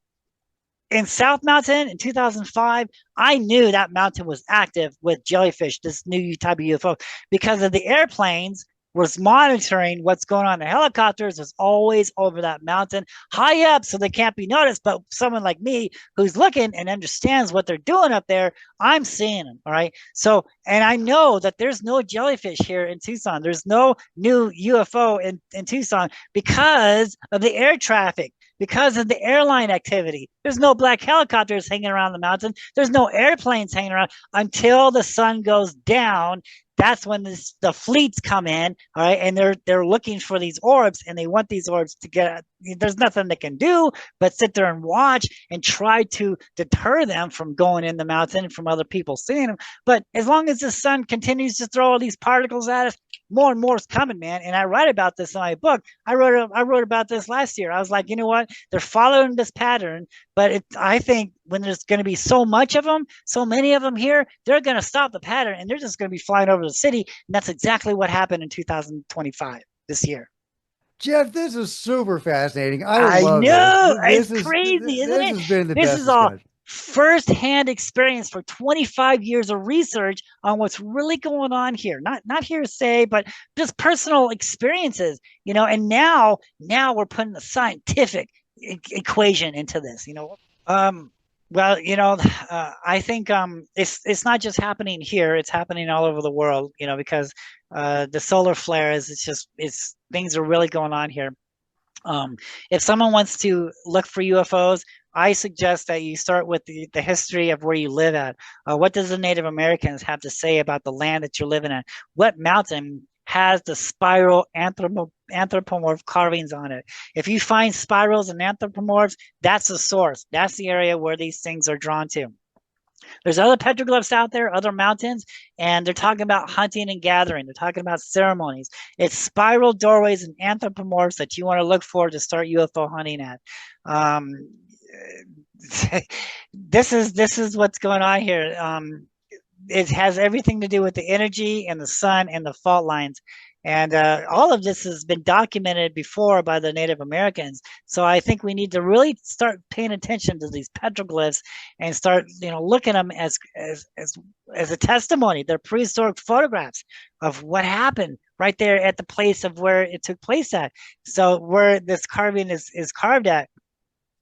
in South Mountain in 2005, I knew that mountain was active with jellyfish, this new type of UFO, because of the airplanes was monitoring what's going on. The helicopters was always over that mountain, high up, so they can't be noticed. But someone like me who's looking and understands what they're doing up there, I'm seeing them. All right. So, and I know that there's no jellyfish here in Tucson. There's no new UFO in Tucson because of the air traffic, because of the airline activity. There's no black helicopters hanging around the mountain. There's no airplanes hanging around until the sun goes down. That's when the fleets come in, all right, and they're looking for these orbs, and they want these orbs to get. There's nothing they can do but sit there and watch and try to deter them from going in the mountain, from other people seeing them. But as long as the sun continues to throw all these particles at us, more and more is coming, man. And I write about this in my book. I wrote about this last year. I was like, you know what? They're following this pattern, but I think when there's going to be so much of them, so many of them here, they're going to stop the pattern and they're just going to be flying over the city. And that's exactly what happened in 2025 this year. Jeff, this is super fascinating. I I love this. know This it's is crazy, isn't this it? has been the This best is all discussion. first-hand experience for 25 years of research on what's really going on here. Not hearsay, but just personal experiences, and now we're putting a scientific equation into this. Well, I think it's not just happening here; it's happening all over the world. Because the solar flares, it's things are really going on here. If someone wants to look for UFOs, I suggest that you start with the history of where you live at. What does the Native Americans have to say about the land that you're living in? What mountain has the spiral anthropomorph carvings on it? If you find spirals and anthropomorphs, that's the source. That's the area where these things are drawn to. There's other petroglyphs out there, other mountains, and they're talking about hunting and gathering. They're talking about ceremonies. It's spiral doorways and anthropomorphs that you want to look for to start UFO hunting at. Um, this is what's going on here. It has everything to do with the energy and the sun and the fault lines. And all of this has been documented before by the Native Americans. So I think we need to really start paying attention to these petroglyphs and start, looking at them as a testimony. They're prehistoric photographs of what happened right there at the place of where it took place at. So where this carving is carved at,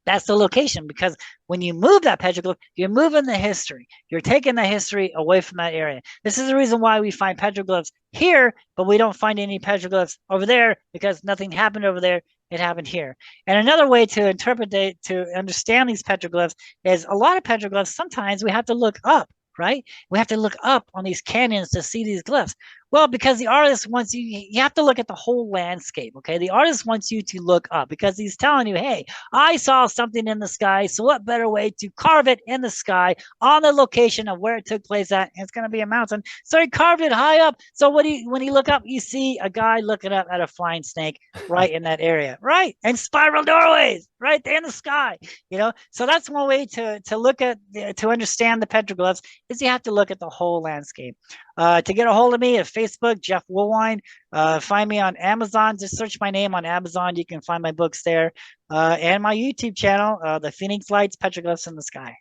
that's the location, because when you move that petroglyph, you're moving the history. You're taking the history away from that area. This is the reason why we find petroglyphs here, but we don't find any petroglyphs over there, because nothing happened over there. It happened here. And another way to to understand these petroglyphs is a lot of petroglyphs, sometimes we have to look up, right? We have to look up on these canyons to see these glyphs. Well, because the artist wants you have to look at the whole landscape, okay? The artist wants you to look up because he's telling you, hey, I saw something in the sky, so what better way to carve it in the sky on the location of where it took place at? And it's going to be a mountain. So he carved it high up. So when you look up, you see a guy looking up at a flying snake right in that area, right? And spiral doorways right there in the sky, So that's one way to look at, to understand the petroglyphs, is you have to look at the whole landscape. To get a hold of me at Facebook, Jeff Woolwine. Find me on Amazon. Just search my name on Amazon. You can find my books there. And my YouTube channel, The Phoenix Lights, Petroglyphs in the Sky.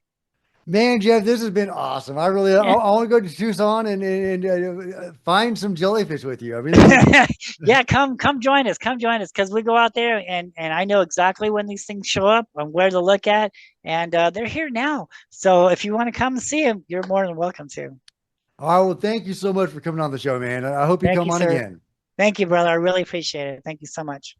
Man, Jeff, this has been awesome. I want to go to Tucson and find some jellyfish with you. I mean, this is Yeah, come join us. Come join us because we go out there and I know exactly when these things show up and where to look at, and they're here now. So if you want to come and see them, you're more than welcome to. all right. Well, thank you so much for coming on the show, man. I hope you Thank come you, on sir. again. Thank you, brother. I really appreciate it. Thank you so much.